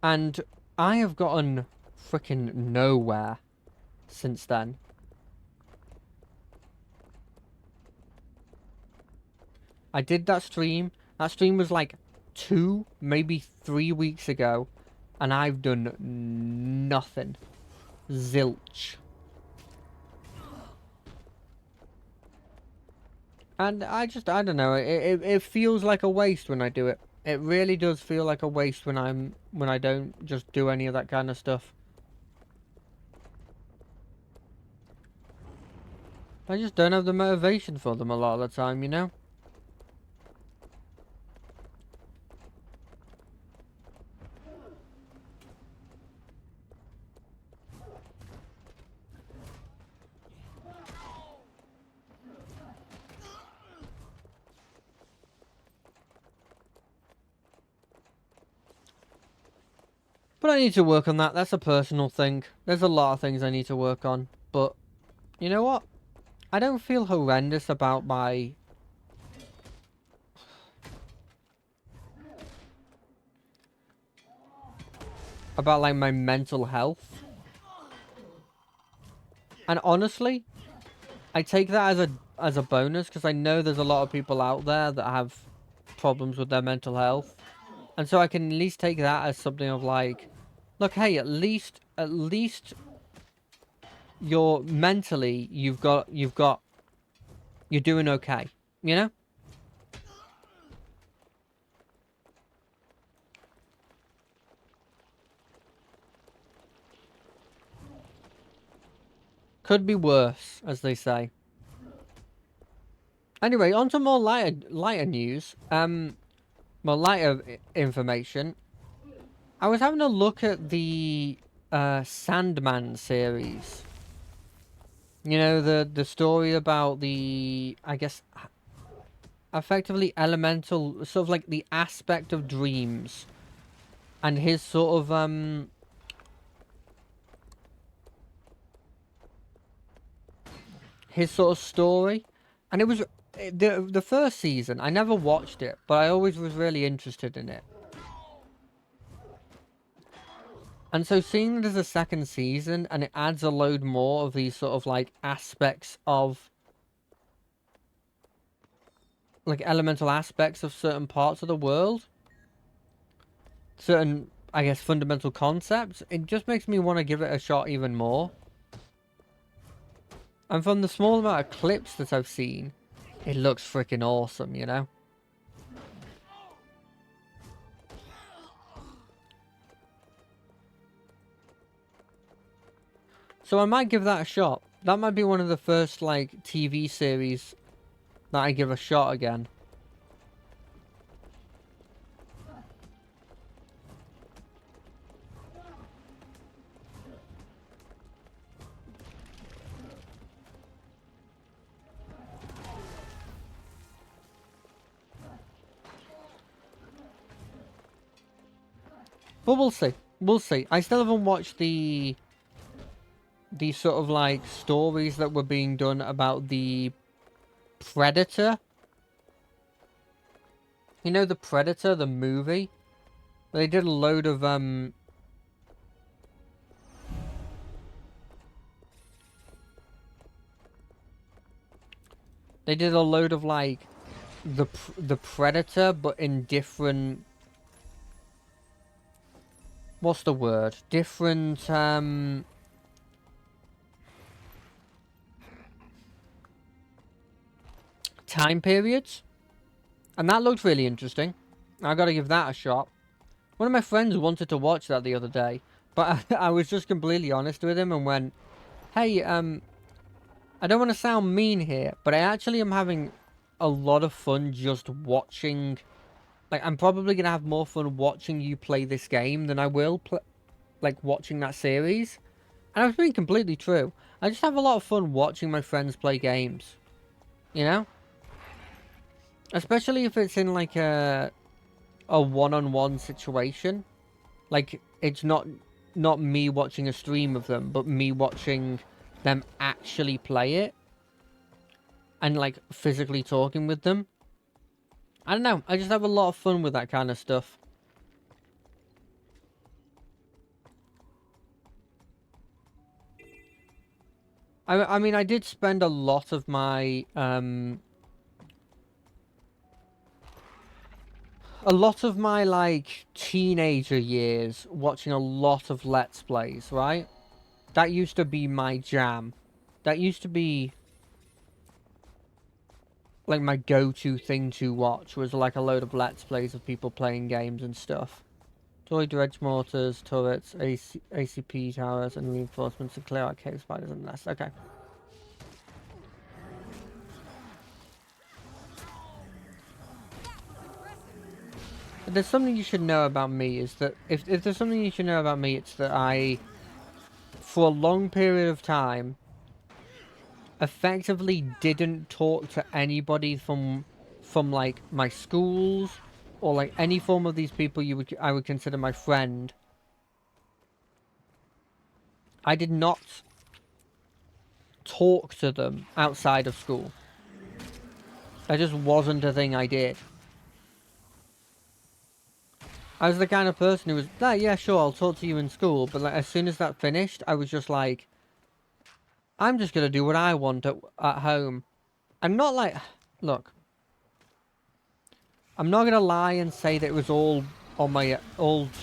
And I have gotten freaking nowhere since then. I did that stream. That stream was like 2, maybe 3 weeks ago. And I've done nothing. Zilch. And I don't know. It feels like a waste when I do it. It really does feel like a waste when I don't just do any of that kind of stuff. I just don't have the motivation for them a lot of the time, you know? But I need to work on that. That's a personal thing. There's a lot of things I need to work on. But, you know what? I don't feel horrendous about my... about, like, my mental health. And honestly, I take that as a bonus, because I know there's a lot of people out there that have problems with their mental health. And so I can at least take that as something of like, look, hey, at least you're mentally, you're doing okay, you know? Could be worse, as they say. Anyway, on to more lighter news. More lighter information. I was having a look at the Sandman series. You know, the story about the, I guess, effectively elemental, sort of like the aspect of dreams. And his sort of, his sort of story. And it was, the first season, I never watched it, but I always was really interested in it. And so seeing that there's a second season and it adds a load more of these sort of like aspects of like elemental aspects of certain parts of the world, certain, I guess, fundamental concepts, it just makes me want to give it a shot even more. And from the small amount of clips that I've seen, it looks freaking awesome, you know? So I might give that a shot. That might be one of the first, like, TV series that I give a shot again. But we'll see. We'll see. I still haven't watched the sort of like stories that were being done about the Predator. You know, the Predator, the movie? They did a load of they did a load of like the Predator, but in different, what's the word? Different time periods. And that looked really interesting. I gotta give that a shot. One of my friends wanted to watch that the other day, but I was just completely honest with him and went, hey, I don't want to sound mean here, but I actually am having a lot of fun just watching. Like, I'm probably going to have more fun watching you play this game than I will like watching that series. And I was being completely true. I just have a lot of fun watching my friends play games. You know? Especially if it's in like a one-on-one situation. Like, it's not me watching a stream of them, but me watching them actually play it. And like physically talking with them. I don't know, I just have a lot of fun with that kind of stuff. I mean, I did spend a lot of my, like, teenager years watching a lot of Let's Plays, right? That used to be my jam. That used to be like my go-to thing to watch, was like a load of Let's Plays of people playing games and stuff. Toy dredge mortars, turrets, ACP towers, and reinforcements to clear out cave spiders and nests. Okay. But there's something you should know about me, is that if there's something you should know about me, it's that I, for a long period of time, effectively didn't talk to anybody from like my schools or like any form of these people I would consider my friend. I did not talk to them outside of school. That just wasn't a thing I did. I was the kind of person who was, oh, yeah, sure, I'll talk to you in school, but like as soon as that finished, I was just like, I'm just going to do what I want at home. I'm not like... Look. I'm not going to lie and say that it was all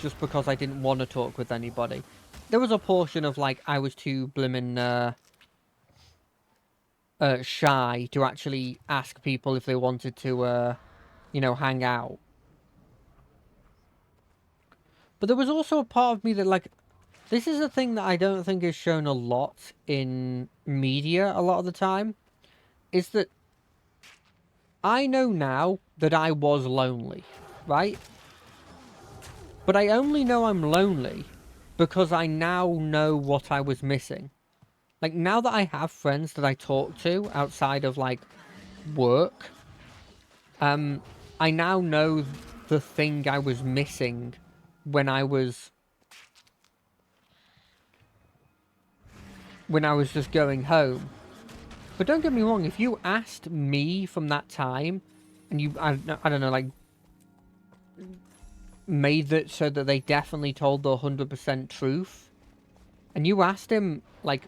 just because I didn't want to talk with anybody. There was a portion of, like, I was too blimmin', shy to actually ask people if they wanted to, you know, hang out. But there was also a part of me that, like, this is a thing that I don't think is shown a lot in media a lot of the time, is that I know now that I was lonely, right? But I only know I'm lonely because I now know what I was missing. Like, now that I have friends that I talk to outside of, like, work, I now know the thing I was missing when I was just going home. But don't get me wrong, if you asked me from that time, and you, I don't know, like, made it so that they definitely told the 100% truth, and you asked him, like,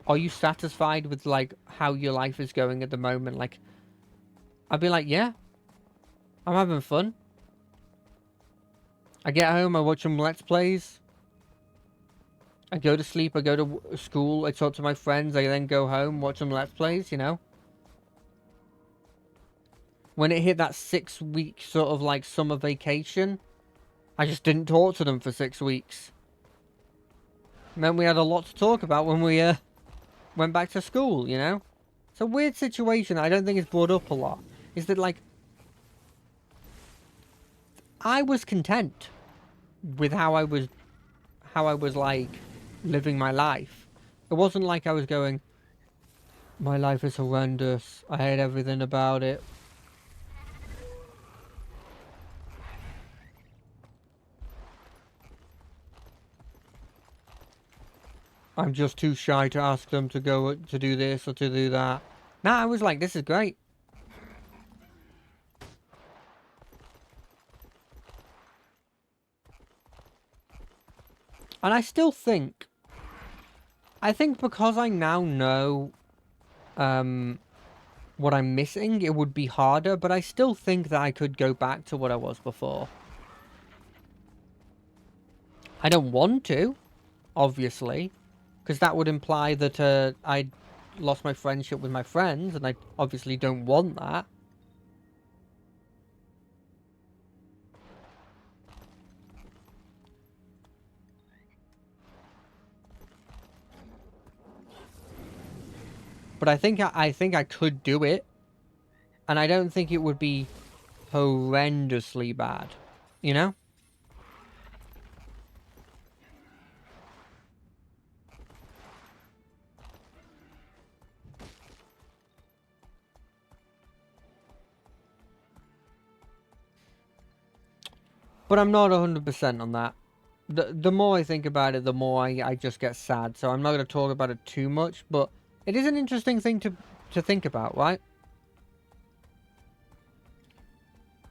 are you satisfied with, like, how your life is going at the moment? Like, I'd be like, yeah, I'm having fun. I get home, I watch some Let's Plays. I go to sleep, I go to school, I talk to my friends, I then go home, watch some Let's Plays, you know? When it hit that 6-week sort of, like, summer vacation, I just didn't talk to them for 6 weeks. Meant we had a lot to talk about when we, went back to school, you know? It's a weird situation I don't think it's brought up a lot. Is that, like, I was content with how I was, like, living my life. It wasn't like I was going, my life is horrendous, I hate everything about it. I'm just too shy to ask them to go to do this or to do that. Nah, I was like, this is great. And I still think, because I now know what I'm missing, it would be harder, but I still think that I could go back to what I was before. I don't want to, obviously, because that would imply that I lost my friendship with my friends, and I obviously don't want that. But I think I could do it, and I don't think it would be horrendously bad, you know? But I'm not 100% on that. The more I think about it, the more I just get sad. So I'm not going to talk about it too much, but it is an interesting thing to think about, right?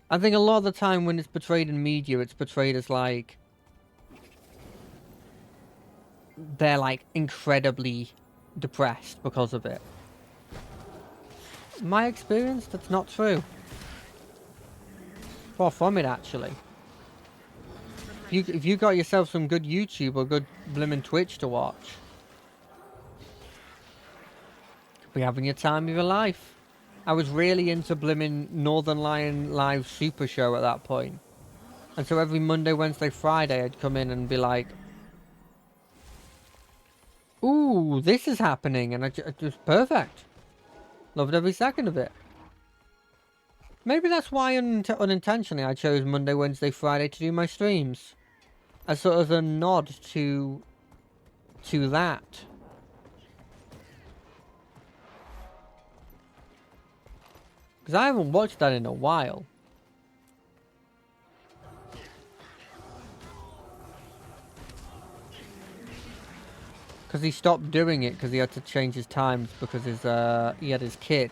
I think a lot of the time when it's portrayed in media, it's portrayed as, like, they're, like, incredibly depressed because of it. My experience, that's not true. Far from it, actually. If you got yourself some good YouTube or good blimmin' Twitch to watch, you'll be having your time of your life. I was really into blimmin' Northern Lion Live Super Show at that point. And so every Monday, Wednesday, Friday, I'd come in and be like, ooh, this is happening. And it was perfect. Loved every second of it. Maybe that's why unintentionally I chose Monday, Wednesday, Friday to do my streams. As sort of a nod to that. Because I haven't watched that in a while. Because he stopped doing it because he had to change his times because he had his kid.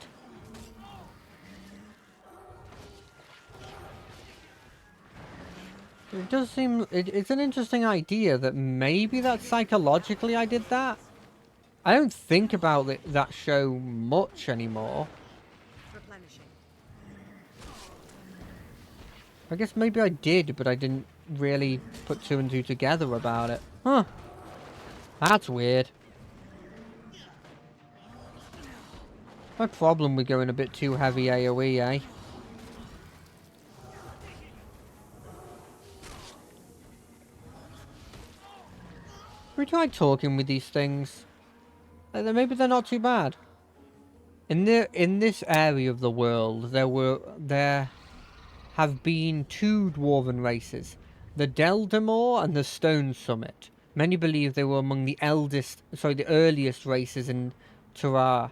It does seem... It's an interesting idea that maybe that psychologically I did that. I don't think about that show much anymore. I guess maybe I did, but I didn't really put 2 and 2 together about it. Huh. That's weird. My problem with going a bit too heavy AoE, eh? We tried talking with these things. Maybe they're not too bad. In this area of the world, there have been two dwarven races, the Deldamore and the Stone Summit. Many believe they were among the earliest races in Tyria.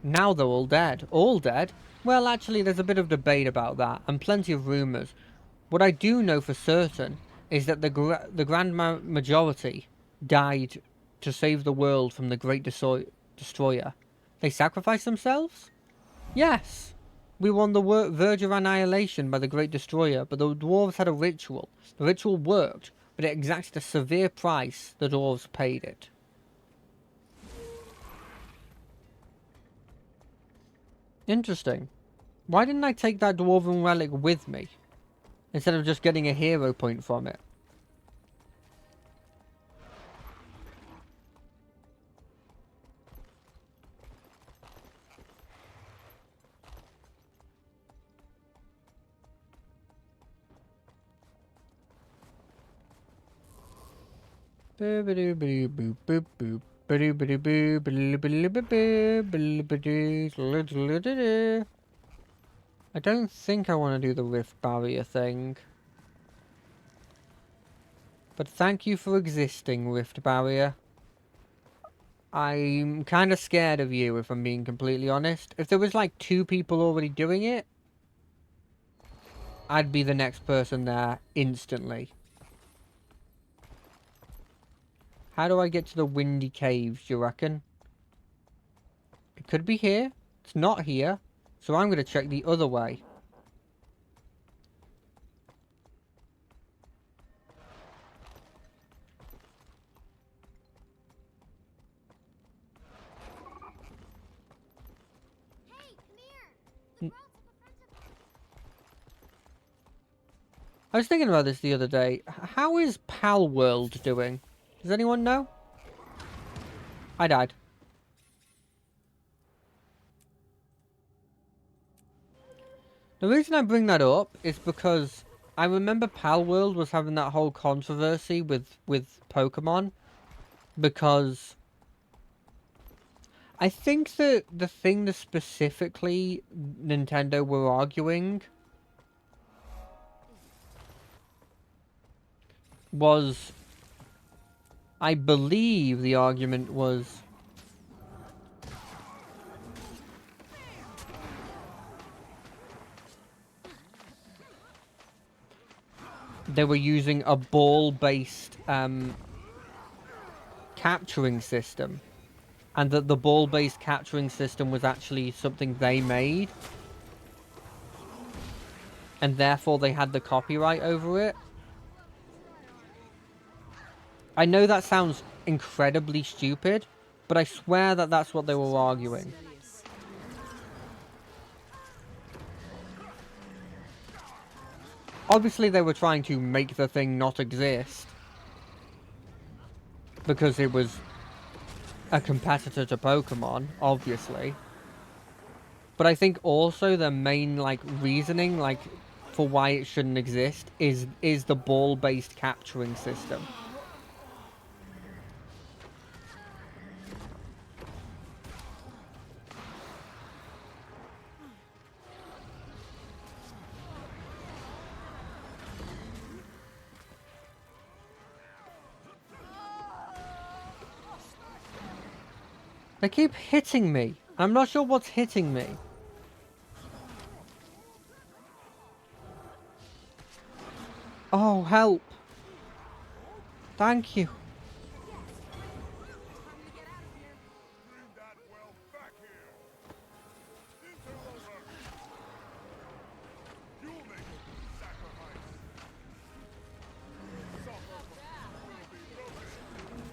Now they're all dead. All dead? Well, actually, there's a bit of debate about that, and plenty of rumours. What I do know for certain is that the grand majority died to save the world from the Great Destroyer. They sacrificed themselves? Yes. We were on the verge of annihilation by the Great Destroyer, but the dwarves had a ritual. The ritual worked, but it exacted a severe price. The dwarves paid it. Interesting. Why didn't I take that dwarven relic with me, instead of just getting a hero point from it? I don't think I want to do the rift barrier thing. But thank you for existing, rift barrier. I'm kind of scared of you, if I'm being completely honest. If there was like 2 people already doing it, I'd be the next person there instantly. How do I get to the Windy Caves, do you reckon? It could be here. It's not here. So I'm going to check the other way. Hey, come here! The girl took a friend to... I was thinking about this the other day. How is Pal World doing? Does anyone know? I died. The reason I bring that up is because I remember Pal World was having that whole controversy with Pokemon, because I think that the thing that specifically Nintendo were arguing was, I believe the argument was, they were using a ball-based capturing system, and that the ball-based capturing system was actually something they made, and therefore they had the copyright over it. I know that sounds incredibly stupid, but I swear that that's what they were arguing. Obviously they were trying to make the thing not exist, because it was a competitor to Pokemon, obviously. But I think also the main, like, reasoning, like, for why it shouldn't exist is the ball-based capturing system. They keep hitting me. I'm not sure what's hitting me. Oh, help. Thank you.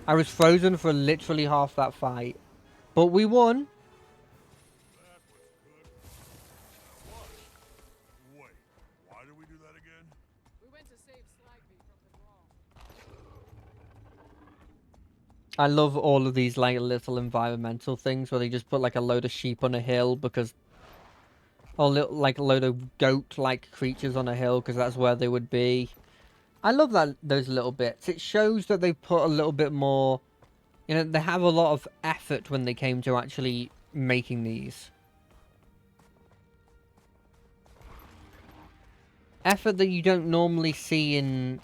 I was frozen for literally half that fight. But we won. Wait, why did we do that again? We went to save Slagby from the Grawl. I love all of these like little environmental things where they just put like a load of sheep on a hill because, or like a load of goat-like creatures on a hill because that's where they would be. I love that those little bits. It shows that they put a little bit more, you know, they have a lot of effort when they came to actually making these. Effort that you don't normally see in...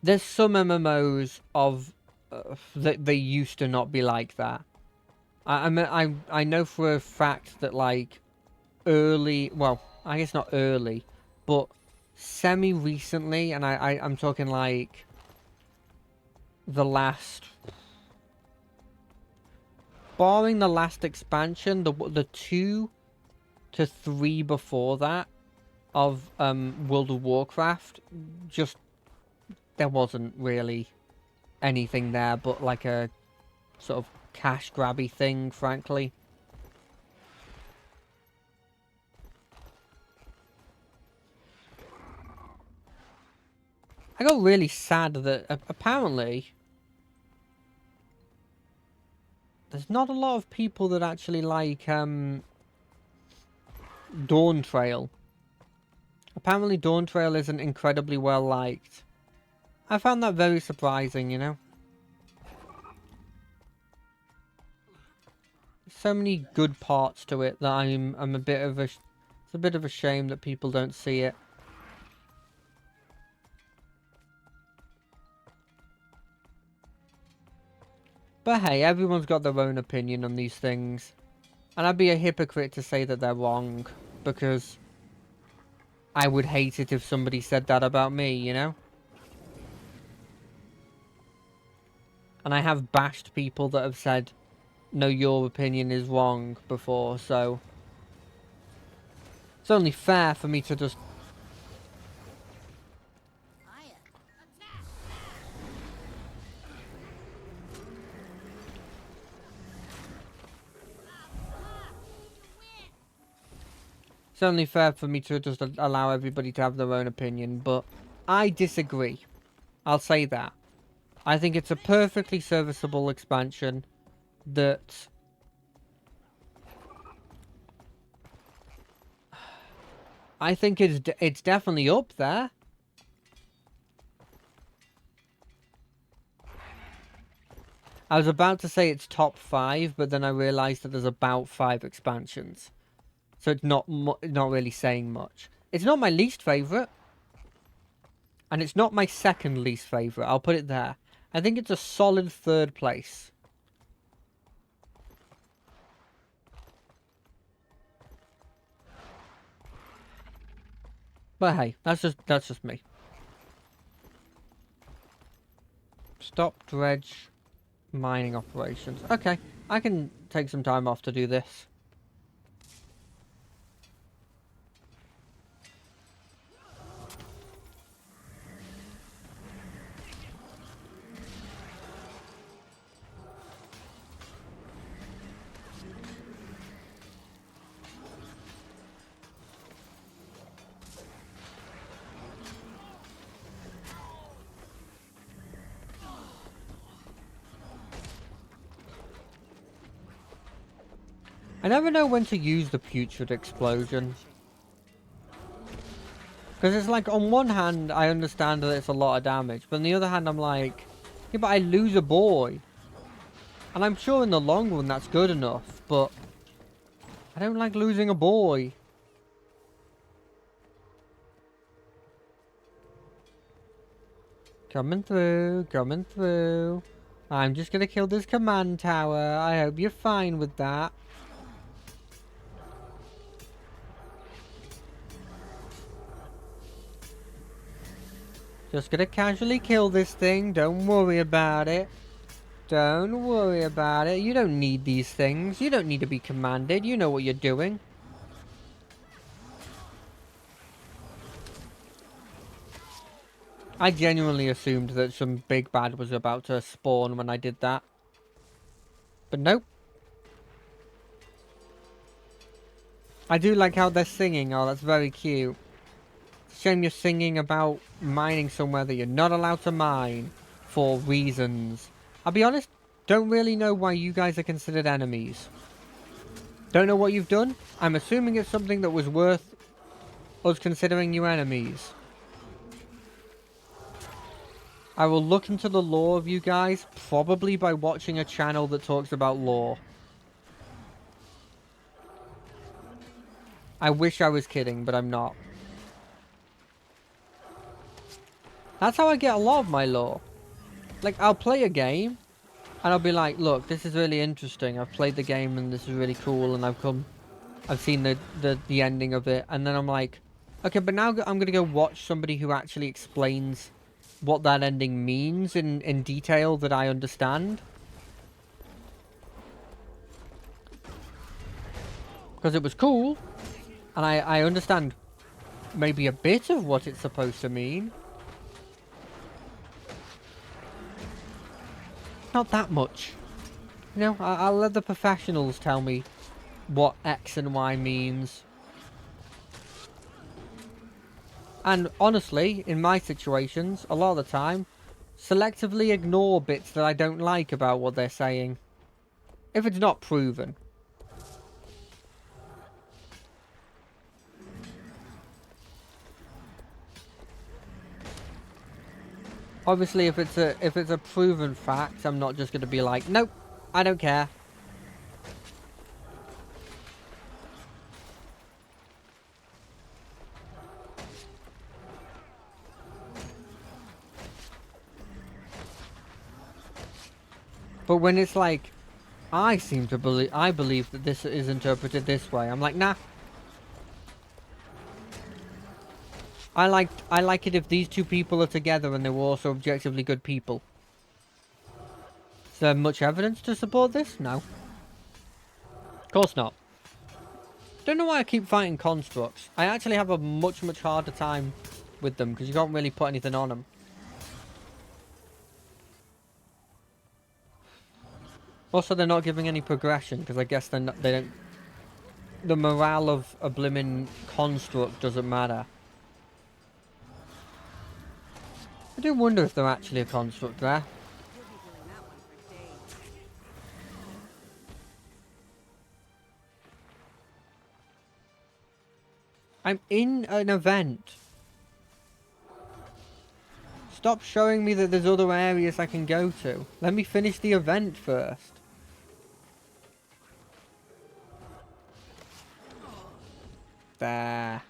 There's some MMOs of that they used to not be like that. I know for a fact that like early, well, I guess not early, but semi-recently, and I'm talking like the last, barring the last expansion, the 2 to 3 before that of World of Warcraft, just there wasn't really anything there but like a sort of cash grabby thing, frankly. I got really sad that apparently there's not a lot of people that actually like Dawntrail. Apparently Dawntrail isn't incredibly well liked. I found that very surprising, you know. So many good parts to it that I'm a bit of a, it's a bit of a shame that people don't see it. But hey, everyone's got their own opinion on these things. And I'd be a hypocrite to say that they're wrong, because I would hate it if somebody said that about me, you know? And I have bashed people that have said, no, your opinion is wrong before, so it's only fair for me to just... It's only fair for me to just allow everybody to have their own opinion, but I disagree. I'll say that. I think it's a perfectly serviceable expansion that... I think it's definitely up there. I was about to say it's top 5, but then I realised that there's about 5 expansions. So it's not really saying much. It's not my least favourite. And it's not my second least favourite. I'll put it there. I think it's a solid 3rd place. But hey, that's just me. Stop dredge mining operations. Okay, I can take some time off to do this. I never know when to use the Putrid Explosion. Because it's like, on one hand, I understand that it's a lot of damage. But on the other hand, I'm like, yeah, but I lose a boy. And I'm sure in the long run that's good enough. But I don't like losing a boy. Coming through, coming through. I'm just going to kill this command tower. I hope you're fine with that. Just gonna casually kill this thing. Don't worry about it. Don't worry about it. You don't need these things. You don't need to be commanded. You know what you're doing. I genuinely assumed that some big bad was about to spawn when I did that. But nope. I do like how they're singing. Oh, that's very cute. Shame you're singing about mining somewhere that you're not allowed to mine. for reasons. I'll be honest, don't really know why you guys are considered enemies. Don't know what you've done. I'm assuming it's something that was worth us considering you enemies. I will look into the lore of you guys, probably by watching a channel that talks about lore. I wish I was kidding, but I'm not. That's how I get a lot of my lore. Like, I'll play a game, and I'll be like, look, this is really interesting. I've played the game, and this is really cool, and I've seen the ending of it, and then I'm like, okay, but now I'm going to go watch somebody who actually explains what that ending means in detail that I understand. Because it was cool, and I understand maybe a bit of what it's supposed to mean. Not that much. You know, I'll let the professionals tell me what X and Y means. And honestly, in my situations, a lot of the time, selectively ignore bits that I don't like about what they're saying. If it's not proven. Obviously, if it's a proven fact, I'm not just going to be like, nope, I don't care. But when it's like, I believe that this is interpreted this way, I'm like, nah. I like it if these two people are together and they were also objectively good people. Is there much evidence to support this? No. Of course not. Don't know why I keep fighting constructs. I actually have a much harder time with them because you can't really put anything on them. Also, they're not giving any progression because I guess they don't. The morale of a blimmin' construct doesn't matter. I do wonder if they're actually a construct there. I'm in an event. Stop showing me that there's other areas I can go to. Let me finish the event first. There.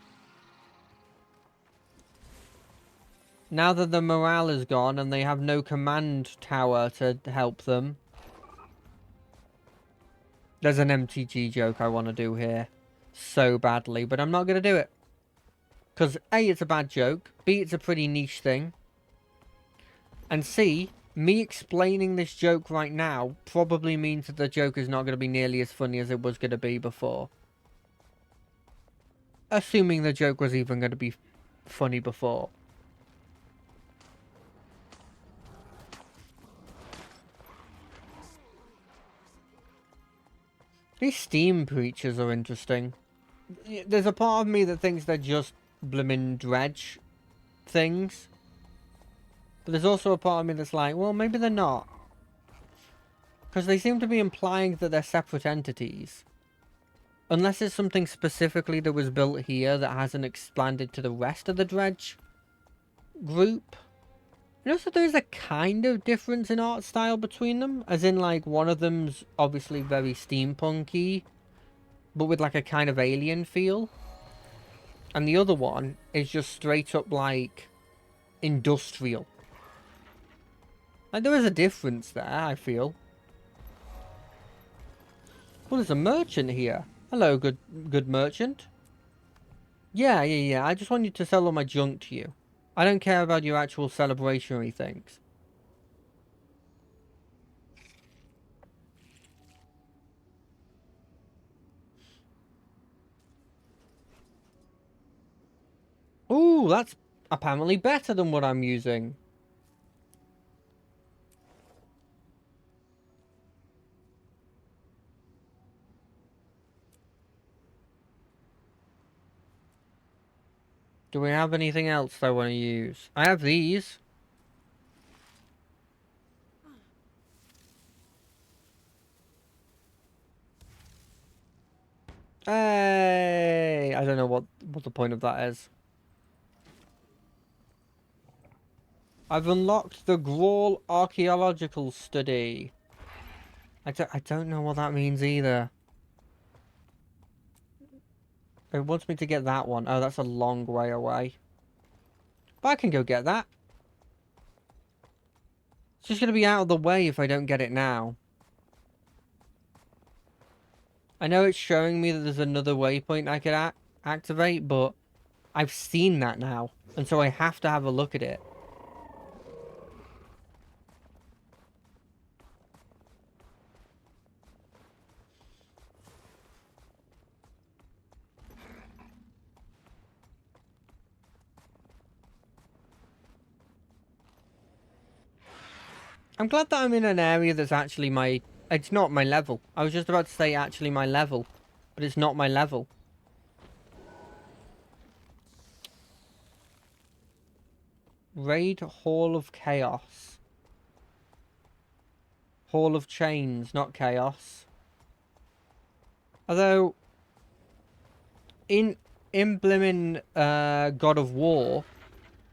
Now that the morale is gone and they have no command tower to help them. There's an MTG joke I want to do here. So badly, but I'm not going to do it. Because A, it's a bad joke. B, it's a pretty niche thing. And C, me explaining this joke right now probably means that the joke is not going to be nearly as funny as it was going to be before. Assuming the joke was even going to be funny before. These steam creatures are interesting. There's a part of me that thinks they're just blimmin' dredge things. But there's also a part of me that's like, well, maybe they're not. Because they seem to be implying that they're separate entities. Unless it's something specifically that was built here that hasn't expanded to the rest of the dredge group. And also there's a kind of difference in art style between them. As in, like, one of them's obviously very steampunky, but with like a kind of alien feel. And the other one is just straight up like industrial. Like, there is a difference there, I feel. Well, there's a merchant here. Hello, good merchant. Yeah. I just want you to sell all my junk to you. I don't care about your actual celebrationary things. Ooh, that's apparently better than what I'm using. Do we have anything else I want to use? I have these. Hey! I don't know what the point of that is. I've unlocked the Grawl Archaeological Study. I don't know what that means either. It wants me to get that one. Oh, that's a long way away. But I can go get that. It's just going to be out of the way if I don't get it now. I know it's showing me that there's another waypoint I could activate, but I've seen that now. And so I have to have a look at it. I'm glad that I'm in an area that's actually my... It's not my level. I was just about to say actually my level. But it's not my level. Raid Hall of Chaos. Hall of Chains, not Chaos. Although... In blimmin' God of War,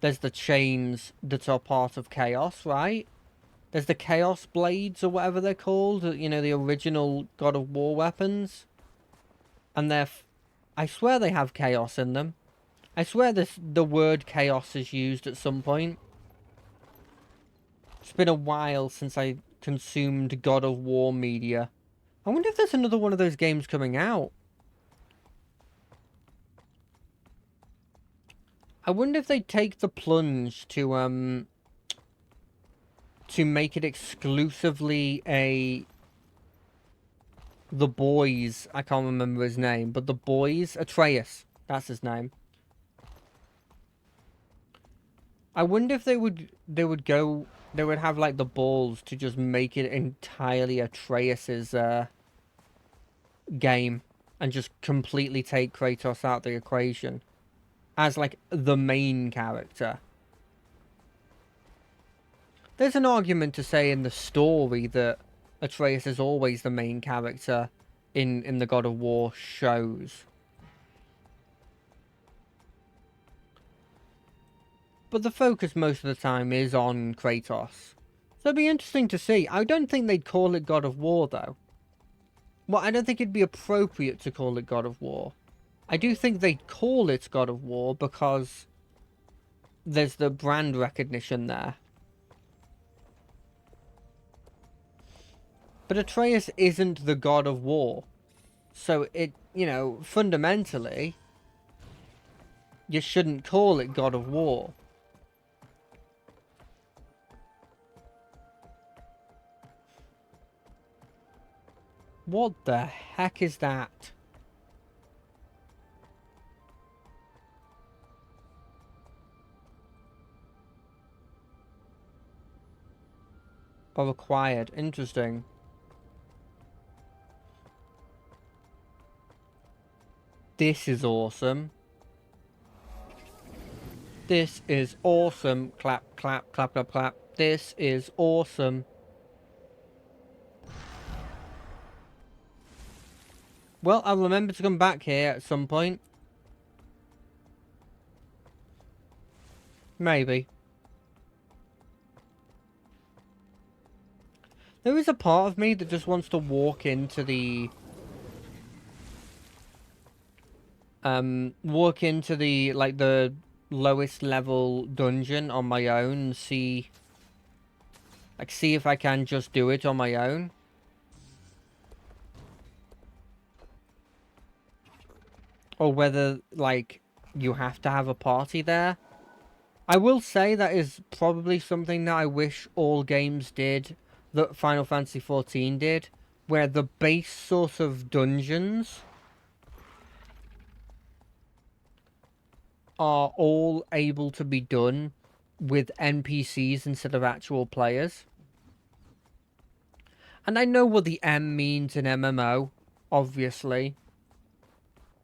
there's the chains that are part of Chaos, right? There's the Chaos Blades, or whatever they're called. You know, the original God of War weapons. And they're... I swear they have Chaos in them. I swear the word Chaos is used at some point. It's been a while since I consumed God of War media. I wonder if there's another one of those games coming out. I wonder if they take the plunge to make it exclusively The Boys, I can't remember his name, but The Boys, Atreus, that's his name. I wonder if they would have like the balls to just make it entirely Atreus's game and just completely take Kratos out of the equation as like the main character. There's an argument to say in the story that Atreus is always the main character in the God of War shows. But the focus most of the time is on Kratos. So it'd be interesting to see. I don't think they'd call it God of War, though. Well, I don't think it'd be appropriate to call it God of War. I do think they'd call it God of War because there's the brand recognition there. But Atreus isn't the God of War. So it, you know, fundamentally, you shouldn't call it God of War. What the heck is that? Oh, acquired. Interesting. This is awesome. This is awesome. Clap, clap, clap, clap, clap. This is awesome. Well, I'll remember to come back here at some point. Maybe. There is a part of me that just wants to walk into the... like, the lowest level dungeon on my own and see... Like, see if I can just do it on my own. Or whether, like, you have to have a party there. I will say that is probably something that I wish all games did, that Final Fantasy XIV did, where the base sort of dungeons are all able to be done with NPCs instead of actual players. And I know what the M means in MMO, obviously.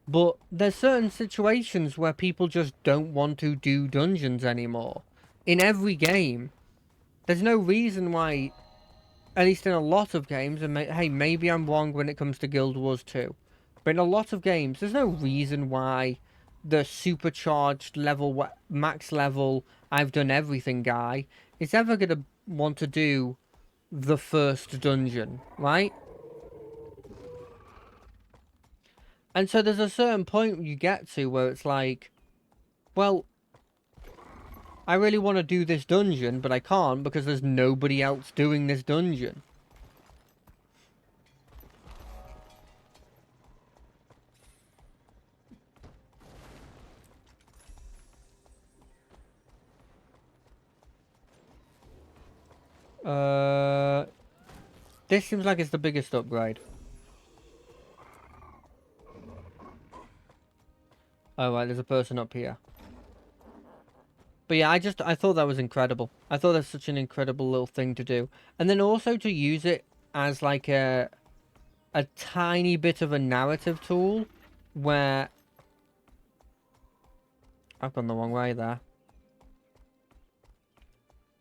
But there's certain situations where people just don't want to do dungeons anymore. In every game. There's no reason why, at least in a lot of games, and hey, maybe I'm wrong when it comes to Guild Wars 2. But in a lot of games, there's no reason why the supercharged level, max level, I've done everything guy is ever going to want to do the first dungeon, right? And so there's a certain point you get to where it's like, well, I really want to do this dungeon, but I can't because there's nobody else doing this dungeon. This seems like it's the biggest upgrade. Oh, right, there's a person up here. But yeah, I thought that was incredible. I thought that's such an incredible little thing to do. And then also to use it as like a tiny bit of a narrative tool where... I've gone the wrong way there.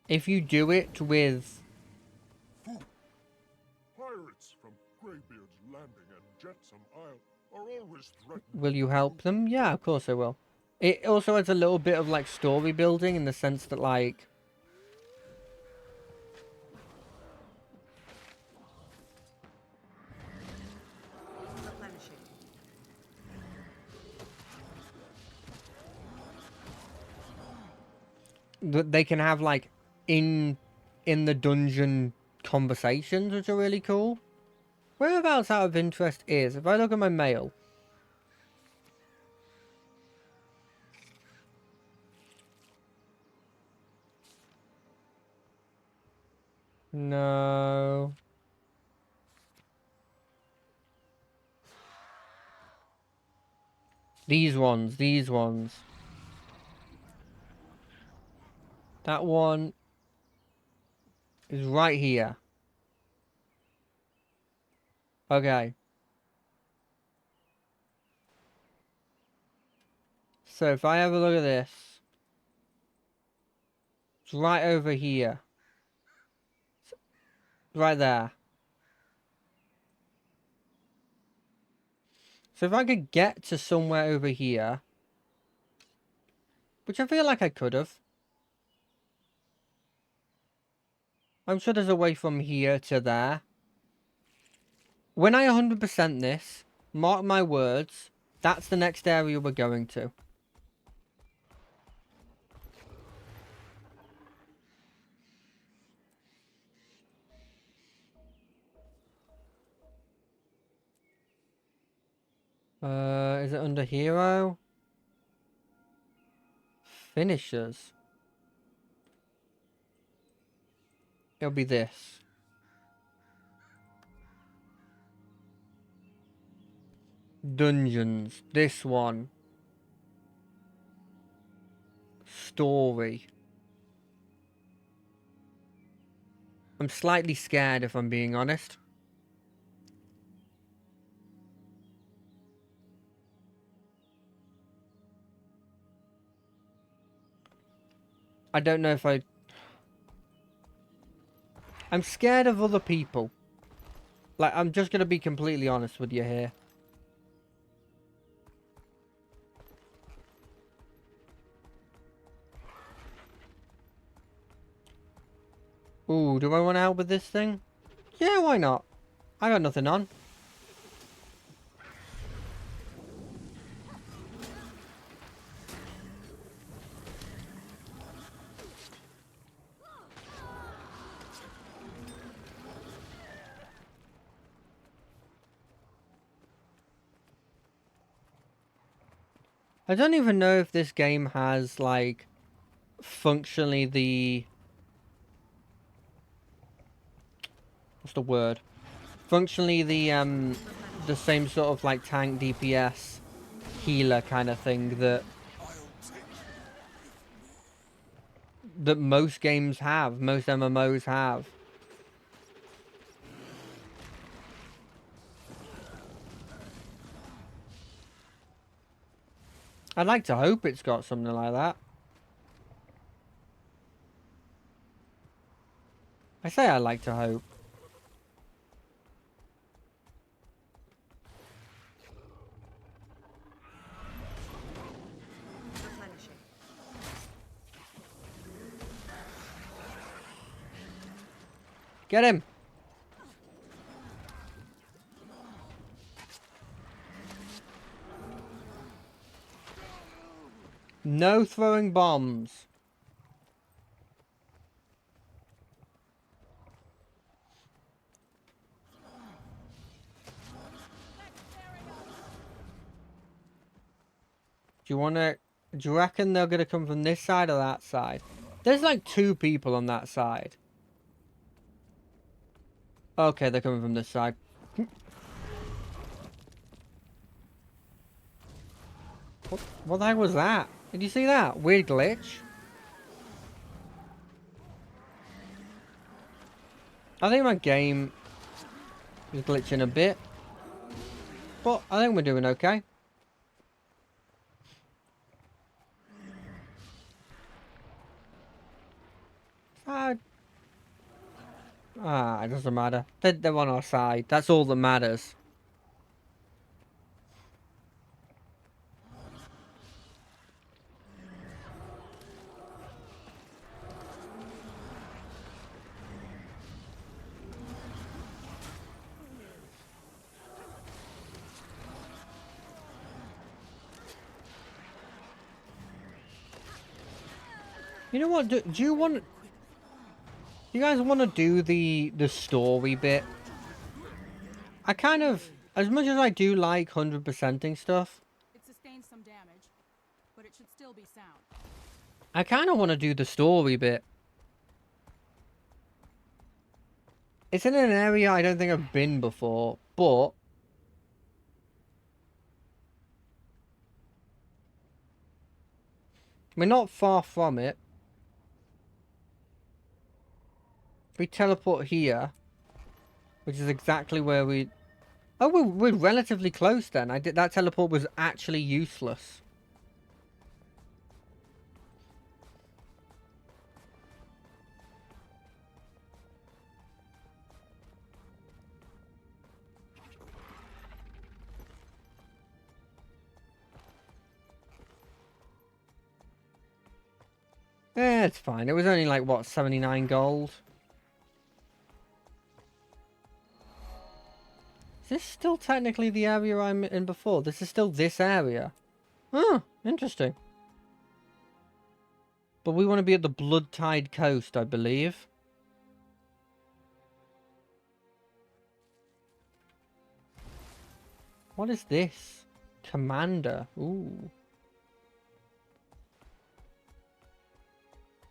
If you do it with... Pirates from Greybeard's Landing and Jetsam Isle are always threatened. Will you help them? Yeah, of course I will. It also has a little bit of like story building in the sense that like... They can have like in the dungeon conversations, which are really cool. Whereabouts out of interest is, if I look at my mail... No. These ones, these ones. That one is right here. Okay. So if I have a look at this, it's right over here. It's right there. So if I could get to somewhere over here, which I feel like I could have. I'm sure there's a way from here to there. When I 100% this, mark my words, that's the next area we're going to. Is it under hero? Finishers. It'll be this. Dungeons. This one. Story. I'm slightly scared if I'm being honest. I don't know if I'm scared of other people. Like, I'm just gonna be completely honest with you here. Ooh, do I want to help with this thing? Yeah, why not? I got nothing on. I don't even know if this game has, like, functionally the... What's the word? Functionally the same sort of, like, tank DPS healer kind of thing that most games have, most MMOs have. I'd like to hope it's got something like that. I say I like to hope. Get him! No throwing bombs. Do you reckon they're gonna come from this side or that side? There's like 2 people on that side. Okay, they're coming from this side. What the heck was that? Did you see that? Weird glitch. I think my game is glitching a bit. But I think we're doing okay. It doesn't matter. They're on our side. That's all that matters. You know what? Do you want... You guys want to do the story bit? I kind of... As much as I do like 100%ing stuff... It sustained some damage, but it should still be sound. I kind of want to do the story bit. It's in an area I don't think I've been before, but... We're not far from it. We teleport here, which is exactly where we... Oh, we're relatively close then. That teleport was actually useless. Eh, it's fine. It was only like, what, 79 gold? Is this still technically the area I'm in before? This is still this area. Oh, interesting. But we want to be at the Blood Tide Coast, I believe. What is this? Commander. Ooh.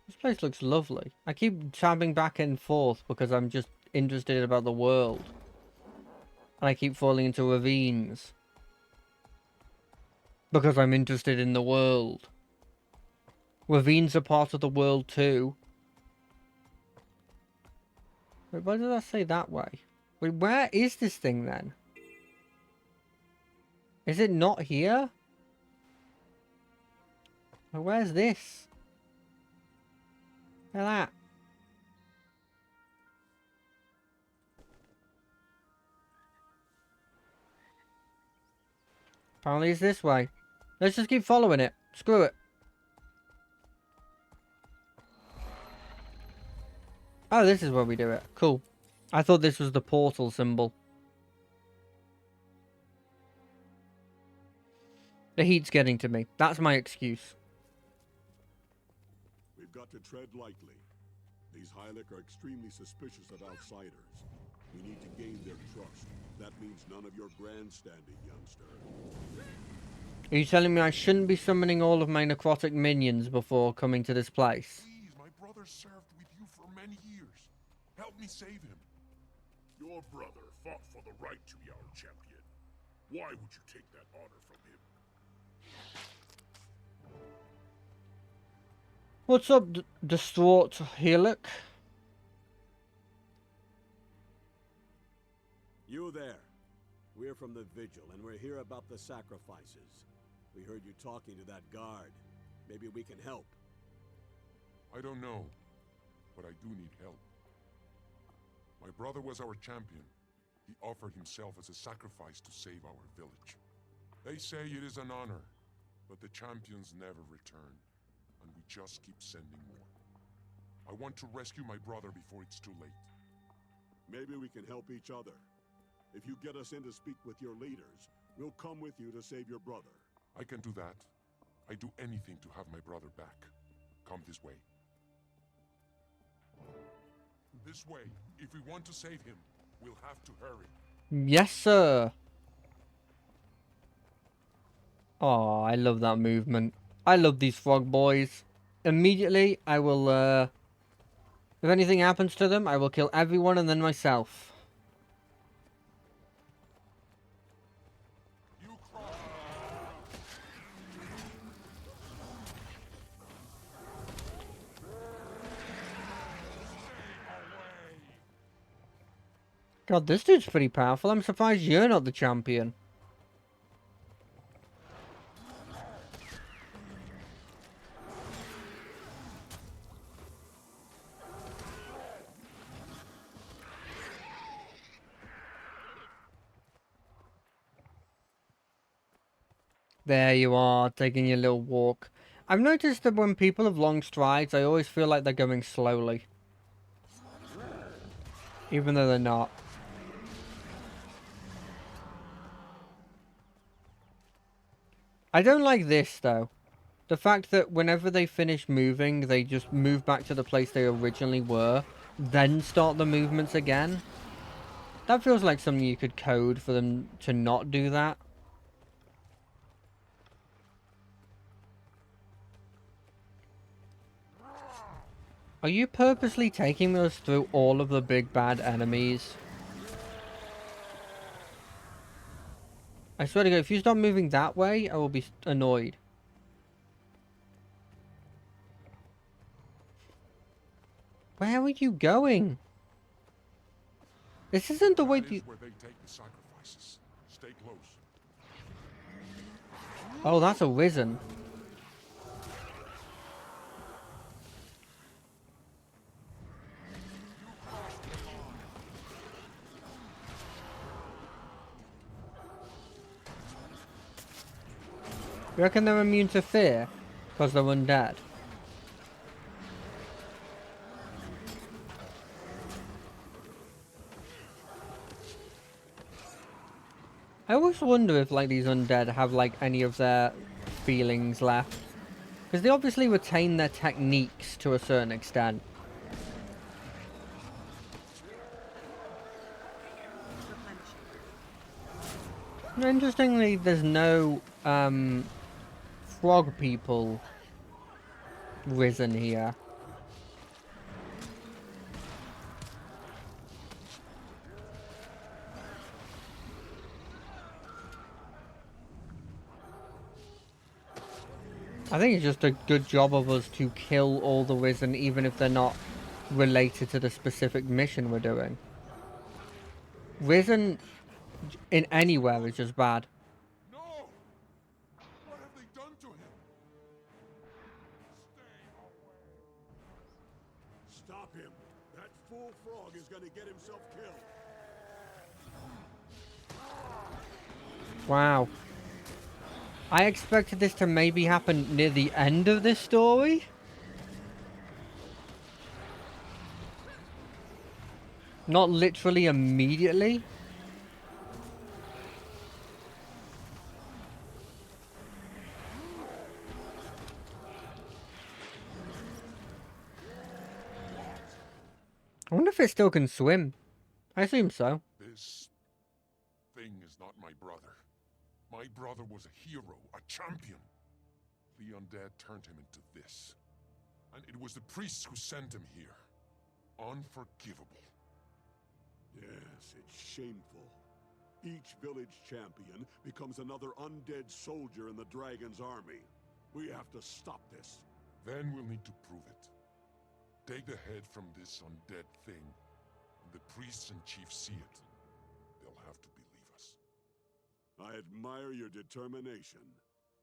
This place looks lovely. I keep tabbing back and forth because I'm just interested about the world. And I keep falling into ravines. Because I'm interested in the world. Ravines are part of the world too. Wait, why did I say that way? Wait, where is this thing then? Is it not here? Well, where's this? Where's that? Apparently it's this way. Let's just keep following it. Screw it. Oh, this is where we do it. Cool. I thought this was the portal symbol. The heat's getting to me. That's my excuse. We've got to tread lightly. These Hylic are extremely suspicious of outsiders. We need to gain their trust. That means none of your grandstanding, youngster. Are you telling me I shouldn't be summoning all of my necrotic minions before coming to this place? Please, my brother served with you for many years. Help me save him. Your brother fought for the right to be our champion. Why would you take that honor from him? What's up, distraught Hylic? You there. We're from the Vigil, and we're here about the sacrifices. We heard you talking to that guard. Maybe we can help. I don't know, but I do need help. My brother was our champion. He offered himself as a sacrifice to save our village. They say it is an honor, but the champions never return, and we just keep sending more. I want to rescue my brother before it's too late. Maybe we can help each other. If you get us in to speak with your leaders, we'll come with you to save your brother. I can do that. I'd do anything to have my brother back. Come this way. This way. If we want to save him, we'll have to hurry. Yes, sir. Oh, I love that movement. I love these frog boys. Immediately, I will, if anything happens to them, I will kill everyone and then myself. God, this dude's pretty powerful. I'm surprised you're not the champion. There you are, taking your little walk. I've noticed that when people have long strides, I always feel like they're going slowly. Even though they're not. I don't like this, though. The fact that whenever they finish moving, they just move back to the place they originally were, then start the movements again. That feels like something you could code for them to not do that. Are you purposely taking us through all of the big bad enemies? I swear to God, if you stop moving that way, I will be annoyed. Where are you going? This isn't the way That you... is where they take the sacrifices. Stay close. Oh, that's a Risen. You reckon they're immune to fear? Because they're undead? I always wonder if, like, these undead have, like, any of their feelings left. Because they obviously retain their techniques to a certain extent. Interestingly, there's no, frog people risen here. I think it's just a good job of us to kill all the Risen, even if they're not related to the specific mission we're doing. Risen in anywhere is just bad. No! What have they done to him? Stop him! That fool frog is gonna get himself killed! Wow. I expected this to maybe happen near the end of this story. Not literally immediately. I wonder if it still can swim. I assume so. This thing is not my brother. My brother was a hero, a champion. The undead turned him into this. And it was the priests who sent him here. Unforgivable. Yes, it's shameful. Each village champion becomes another undead soldier in the Dragon's army. We have to stop this. Then we'll need to prove it. Take the head from this undead thing, and the priests and chiefs see it. They'll have to believe us. I admire your determination.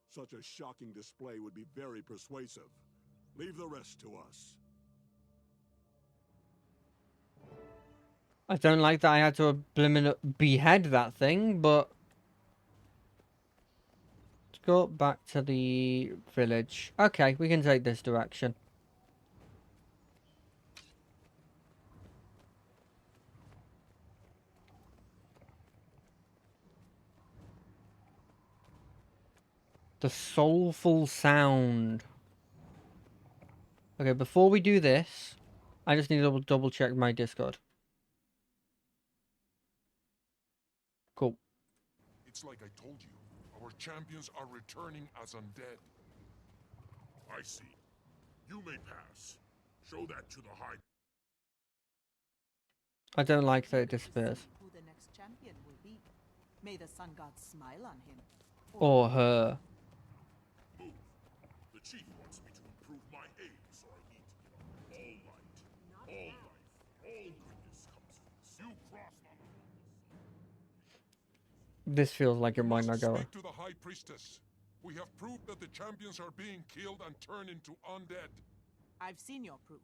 Such a shocking display would be very persuasive. Leave the rest to us. I don't like that I had to behead that thing, but... Let's go back to the village. Okay, we can take this direction. The soulful sound. Okay, before we do this, I just need to double check my Discord. Cool. It's like I told you. Our champions are returning as undead. I see. You may pass. Show that to the High... I don't like that it disappears. Who the next champion will be. May the sun god smile on him. Or her. Move. The chief wants me to improve my aim, so I need to get on. All light, all life, all goodness comes from this. You cross the line. This feels like it might not go. Speak to the High Priestess. We have proof that the champions are being killed and turned into undead. I've seen your proof,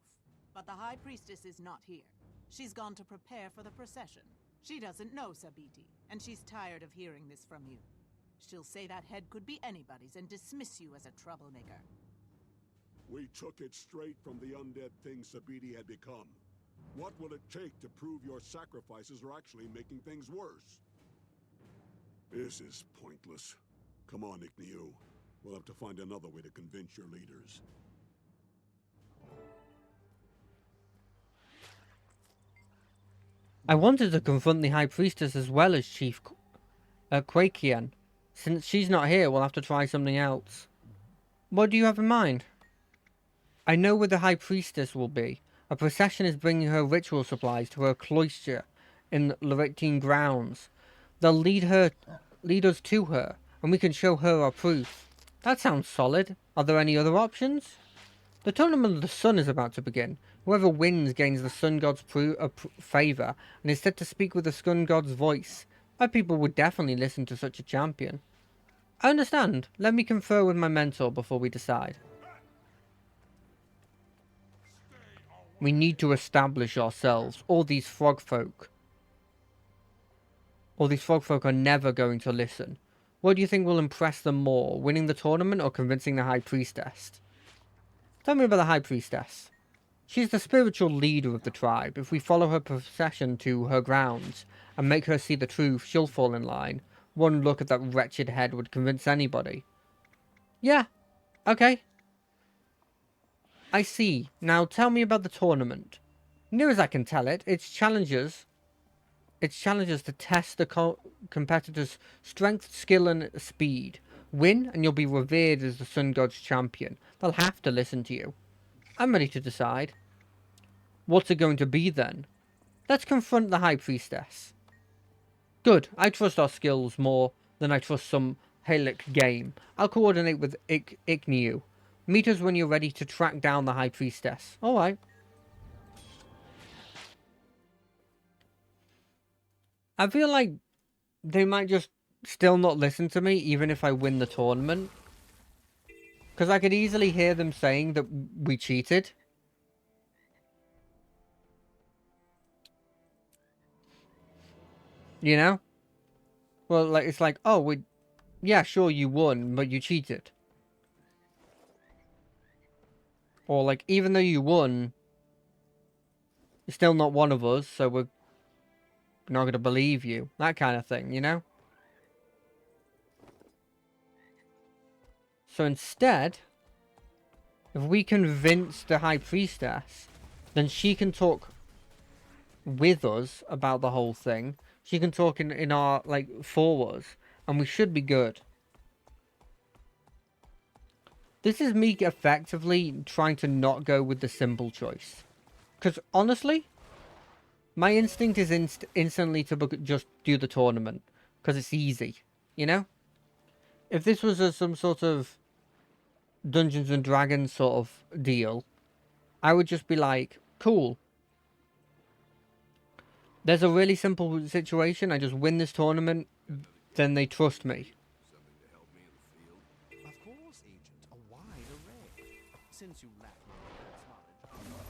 but the High Priestess is not here. She's gone to prepare for the procession. She doesn't know Sabiti, and she's tired of hearing this from you. She'll say that head could be anybody's and dismiss you as a troublemaker. We took it straight from the undead thing Sabiti had become. What will it take to prove your sacrifices are actually making things worse? This is pointless. Come on, Ikniu. We'll have to find another way to convince your leaders. I wanted to confront the High Priestess as well as Chief Quakian. Since she's not here, we'll have to try something else. What do you have in mind? I know where the High Priestess will be. A procession is bringing her ritual supplies to her cloister in Laurentine grounds. They'll lead us to her, and we can show her our proof. That sounds solid. Are there any other options? The Tournament of the Sun is about to begin. Whoever wins gains the Sun God's favour, and is said to speak with the Sun God's voice. My people would definitely listen to such a champion. I understand. Let me confer with my mentor before we decide. We need to establish ourselves. All these frog folk are never going to listen. What do you think will impress them more? Winning the tournament or convincing the High Priestess? Tell me about the High Priestess. She's the spiritual leader of the tribe. If we follow her procession to her grounds and make her see the truth, she'll fall in line. One look at that wretched head would convince anybody. Yeah, okay. I see. Now tell me about the tournament. Near as I can tell it, it's challenges to test the competitor's strength, skill, and speed. Win, and you'll be revered as the Sun God's champion. They'll have to listen to you. I'm ready to decide. What's it going to be, then? Let's confront the High Priestess. Good. I trust our skills more than I trust some Halic game. I'll coordinate with Ikniu. Meet us when you're ready to track down the High Priestess. Alright. I feel like they might just still not listen to me even if I win the tournament. Because I could easily hear them saying that we cheated. You know? Well, like, it's like, oh, yeah, sure, you won, but you cheated. Or, like, even though you won, you're still not one of us, so we're not going to believe you. That kind of thing, you know? So instead, if we convince the High Priestess, then she can talk with us about the whole thing. She can talk in our, like, for us, and we should be good. This is me effectively trying to not go with the simple choice. Because, honestly, my instinct is instantly to just do the tournament. Because it's easy, you know? If this was some sort of Dungeons and Dragons sort of deal, I would just be like, cool. There's a really simple situation. I just win this tournament, then they trust me. Of course, Agent. A wide array. Since you lack knowledge.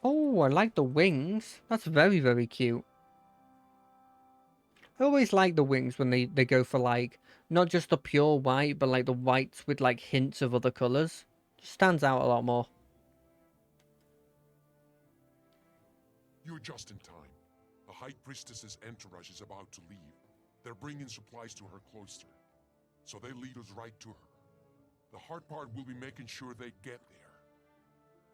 Oh, I like the wings. That's very, very cute. I always like the wings when they go for, like, not just the pure white, but, like, the whites with, like, hints of other colours. Stands out a lot more. You're just in time. The High Priestess's entourage is about to leave. They're bringing supplies to her cloister, so they lead us right to her. The hard part will be making sure they get there.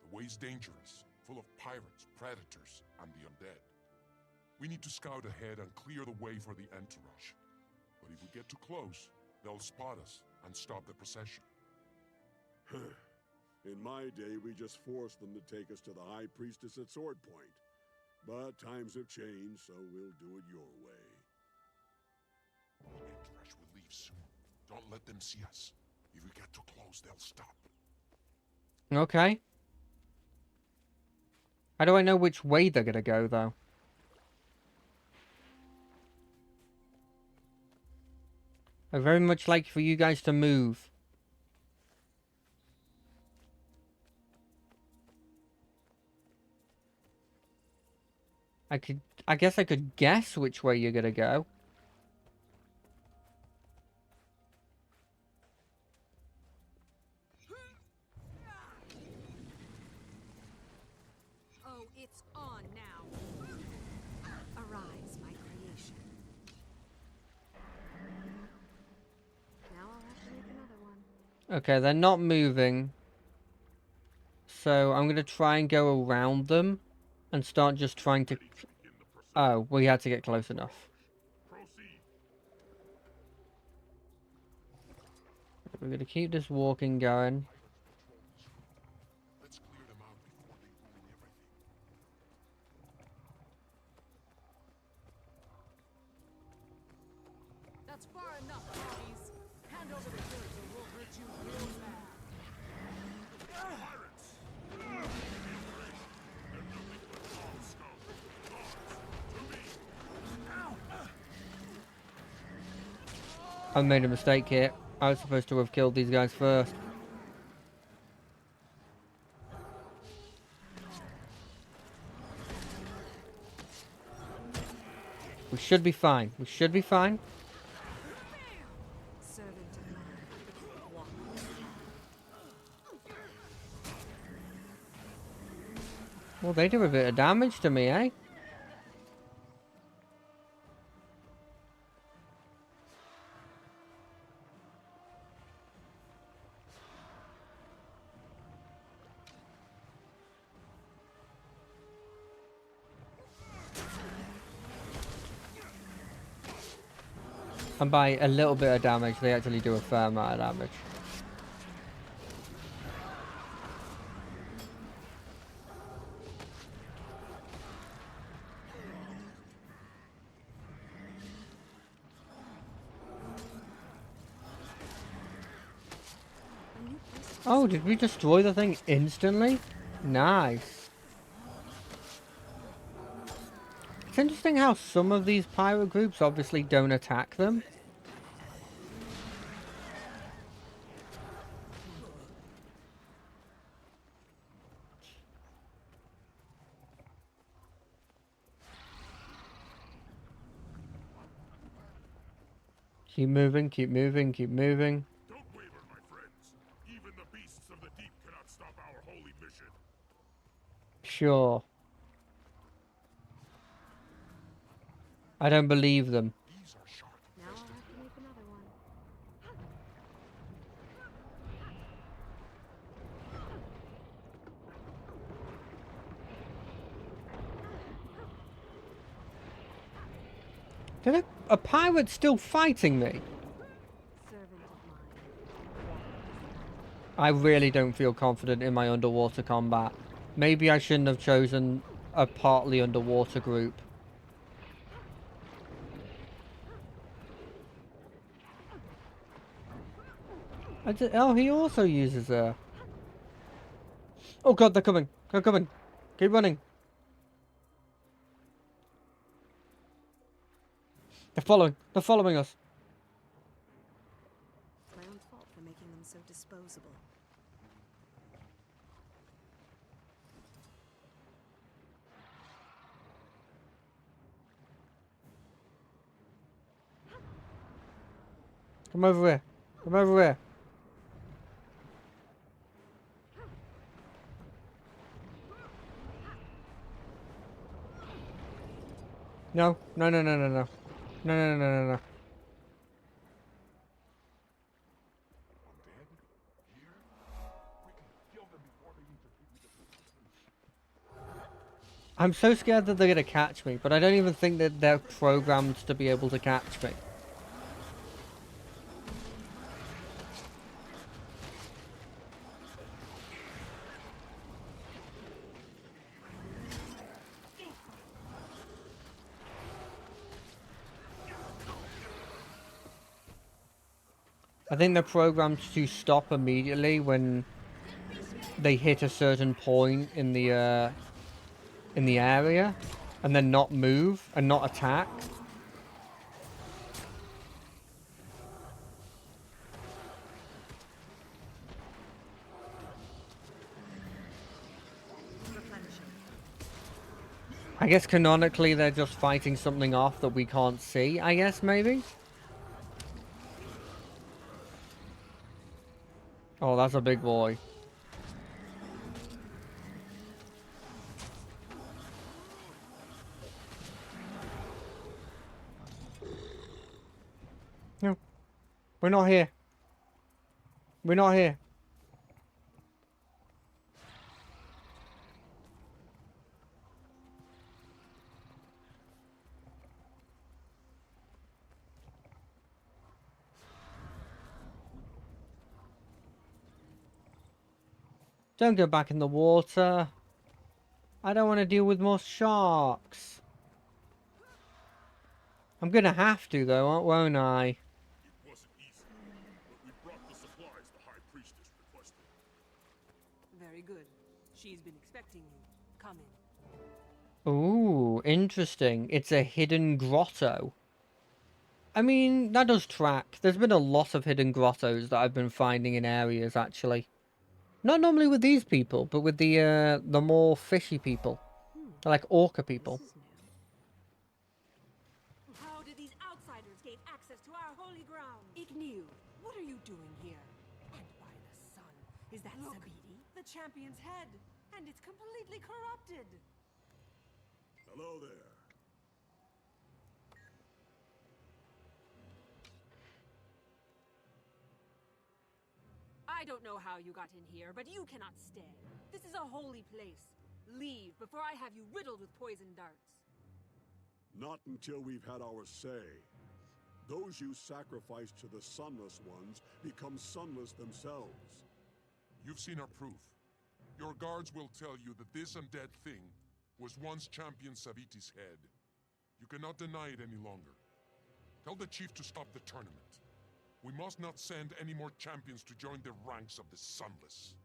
The way's dangerous, full of pirates, predators, and the undead. We need to scout ahead and clear the way for the entourage. But if we get too close, they'll spot us and stop the procession. In my day, we just forced them to take us to the High Priestess at Sword Point. But times have changed, so we'll do it your way. The entourage will leave soon. Don't let them see us. If we get too close, they'll stop. Okay. How do I know which way they're gonna go, though? I'd very much like for you guys to move. I guess I could guess which way you're gonna go. Oh, it's on now. Arise, my creation. Now I'll have to make another one. Okay, they're not moving. So I'm gonna try and go around them and start just trying to... Oh, we had to get close enough. We're gonna keep this walking going. Let's clear them out before they ruin everything. That's far enough, Bobbies. Hand over the goods or we'll hurt you real bad. I made a mistake here. I was supposed to have killed these guys first. We should be fine. We should be fine. Servant of mine. Walk. Well, they do a bit of damage to me, eh? And by a little bit of damage, they actually do a fair amount of damage. Oh, did we destroy the thing instantly? Nice. It's interesting how some of these pirate groups obviously don't attack them. Keep moving, keep moving, keep moving. Don't waver, my friends. Even the beasts of the deep cannot stop our holy mission. Sure. I don't believe them. These are sharp. Now I'll have to make another one. Did a pirate still fighting me? Servant of mine. I really don't feel confident in my underwater combat. Maybe I shouldn't have chosen a partly underwater group. Oh, he also uses a... Oh god, they're coming. They're coming. Keep running. They're following. They're following us. It's my own fault for making them so disposable. Come over here. Come over here. No. No, no, no, no, no. No, no, no, no, no. I'm so scared that they're gonna catch me, but I don't even think that they're programmed to be able to catch me. I think they're programmed to stop immediately when they hit a certain point in the area, and then not move and not attack. I guess canonically they're just fighting something off that we can't see, I guess, maybe? Oh, that's a big boy. No. We're not here. We're not here. Don't go back in the water. I don't want to deal with more sharks. I'm gonna have to, though, won't I? It wasn't easy, but we brought the supplies the High Priestess requested. Very good. She's been expecting you. Come in. Ooh, interesting. It's a hidden grotto. I mean, that does track. There's been a lot of hidden grottos that I've been finding in areas, actually. Not normally with these people, but with the more fishy people. Like orca people. How did these outsiders gain access to our holy ground? Ignew, what are you doing here? And by the sun, is that Look, Sabidi? the champion's head, and it's completely corrupted. Hello there. I don't know how you got in here, but you cannot stay. This is a holy place. Leave before I have you riddled with poison darts. Not until we've had our say. Those you sacrifice to the Sunless Ones become sunless themselves. You've seen our proof. Your guards will tell you that this undead thing was once Champion Saviti's head. You cannot deny it any longer. Tell the chief to stop the tournament. We must not send any more champions to join the ranks of the Sunless.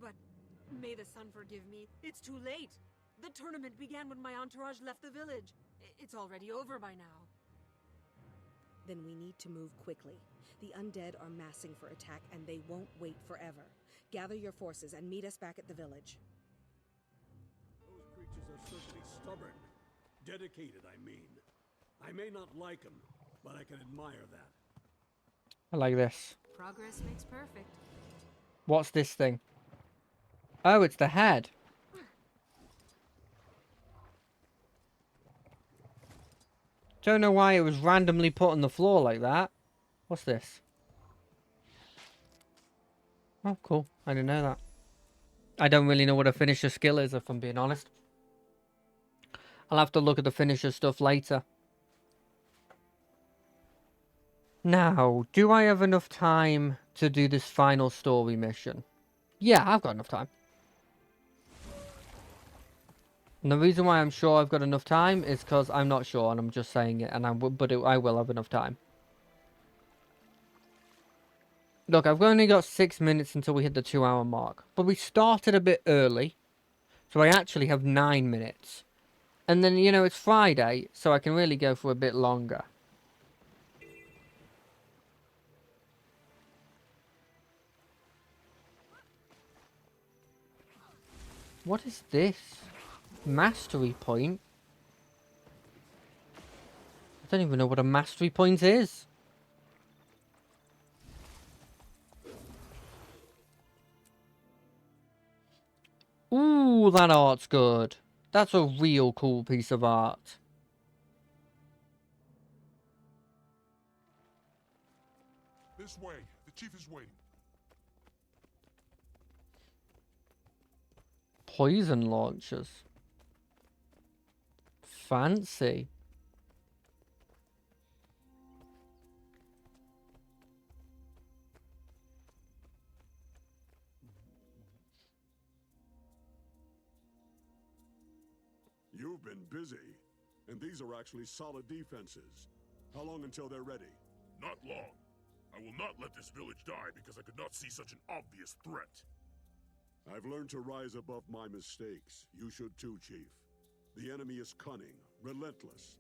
But may the sun forgive me. It's too late. The tournament began when my entourage left the village. It's already over by now. Then we need to move quickly. The undead are massing for attack, and they won't wait forever. Gather your forces and meet us back at the village. Those creatures are certainly stubborn. Dedicated, I mean. I may not like them, but I can admire that. I like this. Progress makes perfect. What's this thing? Oh, it's the head. Don't know why it was randomly put on the floor like that. What's this? Oh, cool. I didn't know that. I don't really know what a finisher skill is, if I'm being honest. I'll have to look at the finisher stuff later. Now, do I have enough time to do this final story mission? Yeah, I've got enough time. And the reason why I'm sure I've got enough time is because I'm not sure, and I'm just saying it, and I will have enough time. Look, I've only got 6 minutes until we hit the 2-hour mark, but we started a bit early, so I actually have 9 minutes. And then, you know, it's Friday, so I can really go for a bit longer. What is this? Mastery point? I don't even know what a mastery point is. Ooh, that art's good. That's a real cool piece of art. This way. The chief is waiting. Poison launchers. Fancy. You've been busy, and these are actually solid defenses. How long until they're ready? Not long. I will not let this village die because I could not see such an obvious threat. I've learned to rise above my mistakes. You should too, Chief. The enemy is cunning, relentless.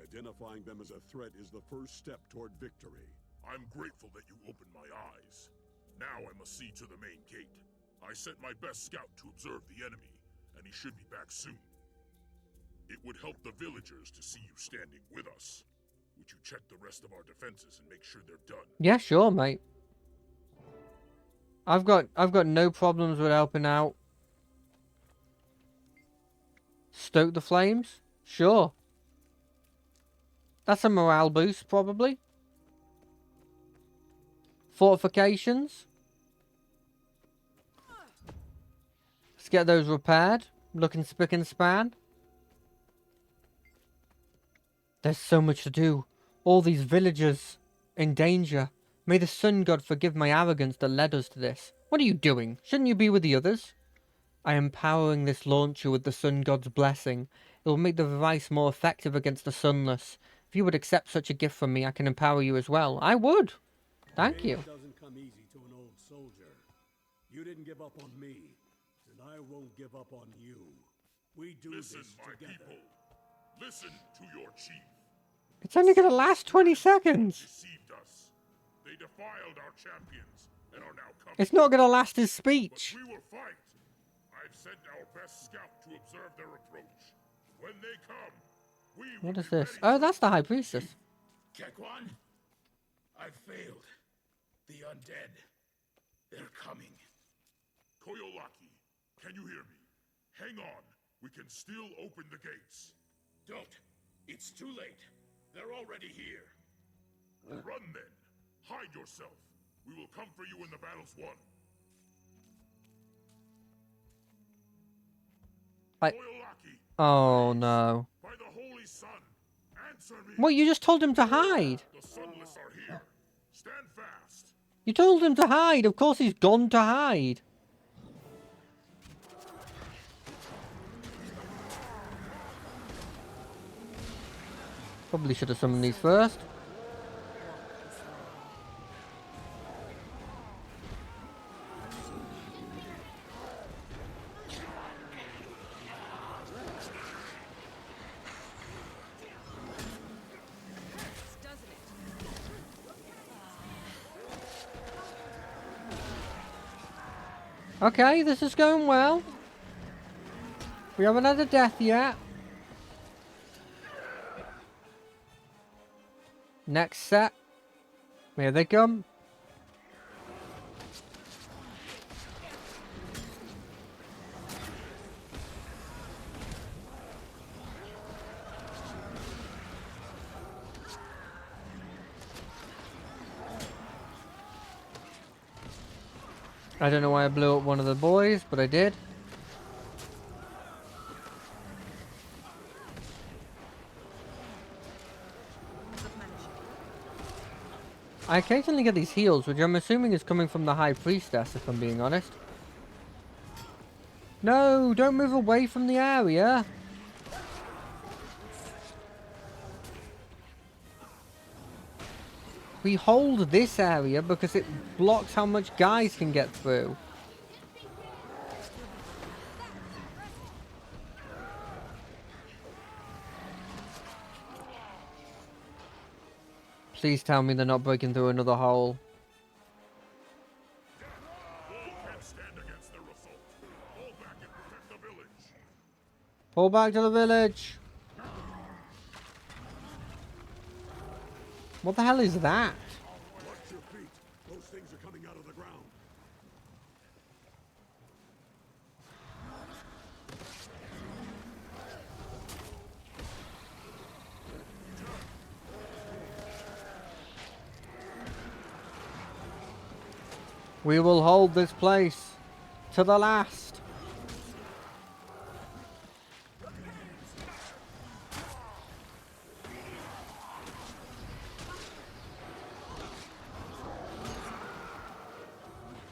Identifying them as a threat is the first step toward victory. I'm grateful that you opened my eyes. Now I must see to the main gate. I sent my best scout to observe the enemy, and he should be back soon. It would help the villagers to see you standing with us. Would you check the rest of our defenses and make sure they're done? Yeah, sure, mate. I've got no problems with helping out. Stoke the flames? Sure. That's a morale boost, probably. Fortifications? Let's get those repaired. Looking spick and span. There's so much to do. All these villagers in danger. May the Sun God forgive my arrogance that led us to this. What are you doing? Shouldn't you be with the others? I am powering this launcher with the Sun God's blessing. It will make the device more effective against the Sunless. If you would accept such a gift from me, I can empower you as well. I would. Thank you. It doesn't come easy to an old soldier. You didn't give up on me, and I won't give up on you. We do Listen, this my together. people. Listen to your chief. It's only going to last 20 seconds. Deceived us. They defiled our champions and are now coming. It's not going to last his speech. But we will fight. I've sent our best scout to observe their approach. When they come, we will What is be this? ready. Oh, that's the High Priestess. Kekwan, I've failed. The undead. They're coming. Koyolaki, can you hear me? Hang on. We can still open the gates. Don't. It's too late. They're already here. Run then. Hide yourself. We will come for you when the battle's won. Koyolaki, Oh, no. by the holy sun, answer me. What, you just told him to hide? The Sunless are here. Stand fast. You told him to hide. Of course he's gone to hide. Probably should have summoned these first. Okay, this is going well. We haven't had a death yet. Next set. Here they come. I don't know why I blew up one of the boys, but I did. I occasionally get these heals, which I'm assuming is coming from the High Priestess, if I'm being honest. No, don't move away from the area. We hold this area because it blocks how much guys can get through. Please tell me they're not breaking through another hole. Pull back to the village. What the hell is that? Watch your feet. Those things are coming out of the ground. We will hold this place to the last.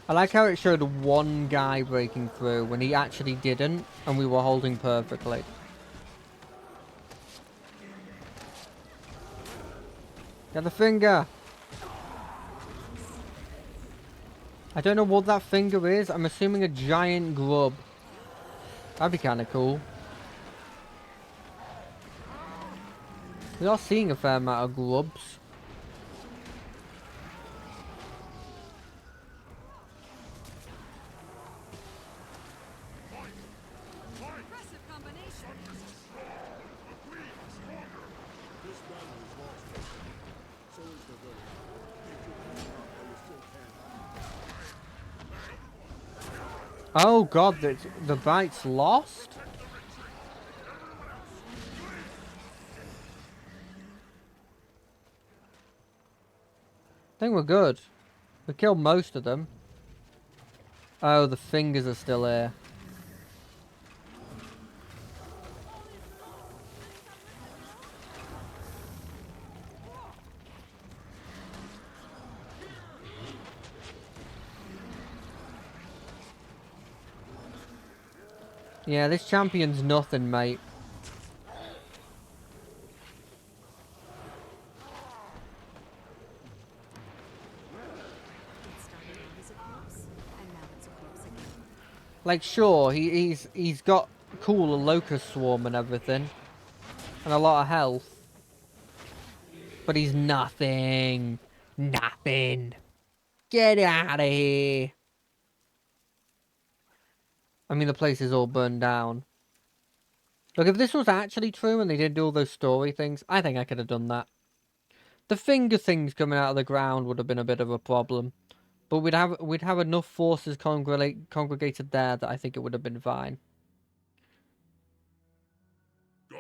I like how it showed one guy breaking through when he actually didn't, and we were holding perfectly. Get the finger! I don't know what that finger is. I'm assuming a giant grub. That'd be kind of cool. We are seeing a fair amount of grubs. Oh god, the bite's lost? I think we're good. We killed most of them. Oh, the fingers are still here. Yeah, this champion's nothing, mate. Like, sure, he's got cool locust swarm and everything, and a lot of health, but he's nothing. Nothing. Get out of here. I mean, the place is all burned down. Look, if this was actually true and they did do all those story things, I think I could have done that. The finger things coming out of the ground would have been a bit of a problem. But we'd have enough forces congregated there that I think it would have been fine. Gone.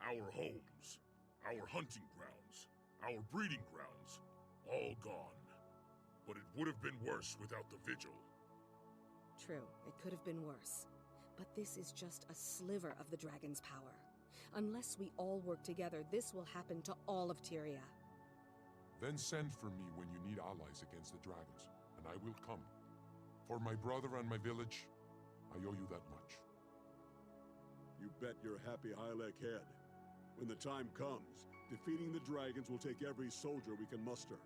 Our homes, our hunting grounds, our breeding grounds, all gone. But it would have been worse without the vigil. True, it could have been worse. But this is just a sliver of the dragon's power. Unless we all work together, this will happen to all of Tyria. Then send for me when you need allies against the dragons, and I will come. For my brother and my village, I owe you that much. You bet your happy Hylek head. When the time comes, defeating the dragons will take every soldier we can muster.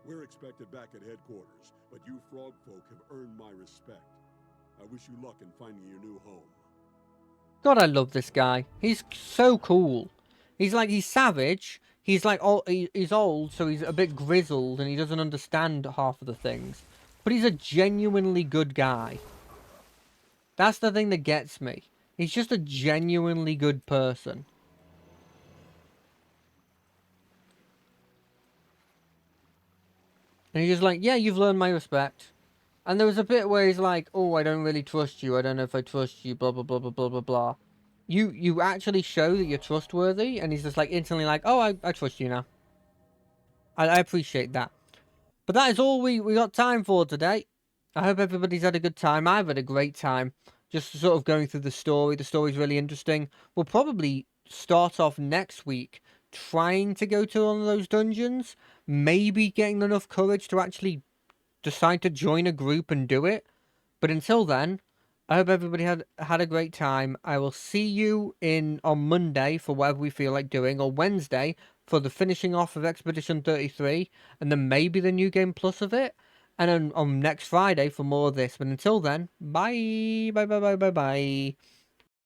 We're expected back at headquarters, but you frog folk have earned my respect. I wish you luck in finding your new home. God, I love this guy. He's so cool. He's savage. He's like, he's old, so he's a bit grizzled, and he doesn't understand half of the things. But he's a genuinely good guy. That's the thing that gets me. He's just a genuinely good person. And he's just like, yeah, you've learned my respect. And there was a bit where he's like, oh, I don't really trust you. I don't know if I trust you, blah, blah, blah, blah, blah, blah, blah. You actually show that you're trustworthy, and he's just like instantly like, oh, I trust you now. I appreciate that. But that is all we got time for today. I hope everybody's had a good time. I've had a great time. Just sort of going through the story. The story's really interesting. We'll probably start off next week trying to go to one of those dungeons. Maybe getting enough courage to actually decide to join a group and do it. But until then, I hope everybody had a great time. I will see you on Monday for whatever we feel like doing, or Wednesday for the finishing off of Expedition 33, and then maybe the New Game Plus of it, and then on next Friday for more of this. But until then, bye, bye, bye, bye, bye, bye.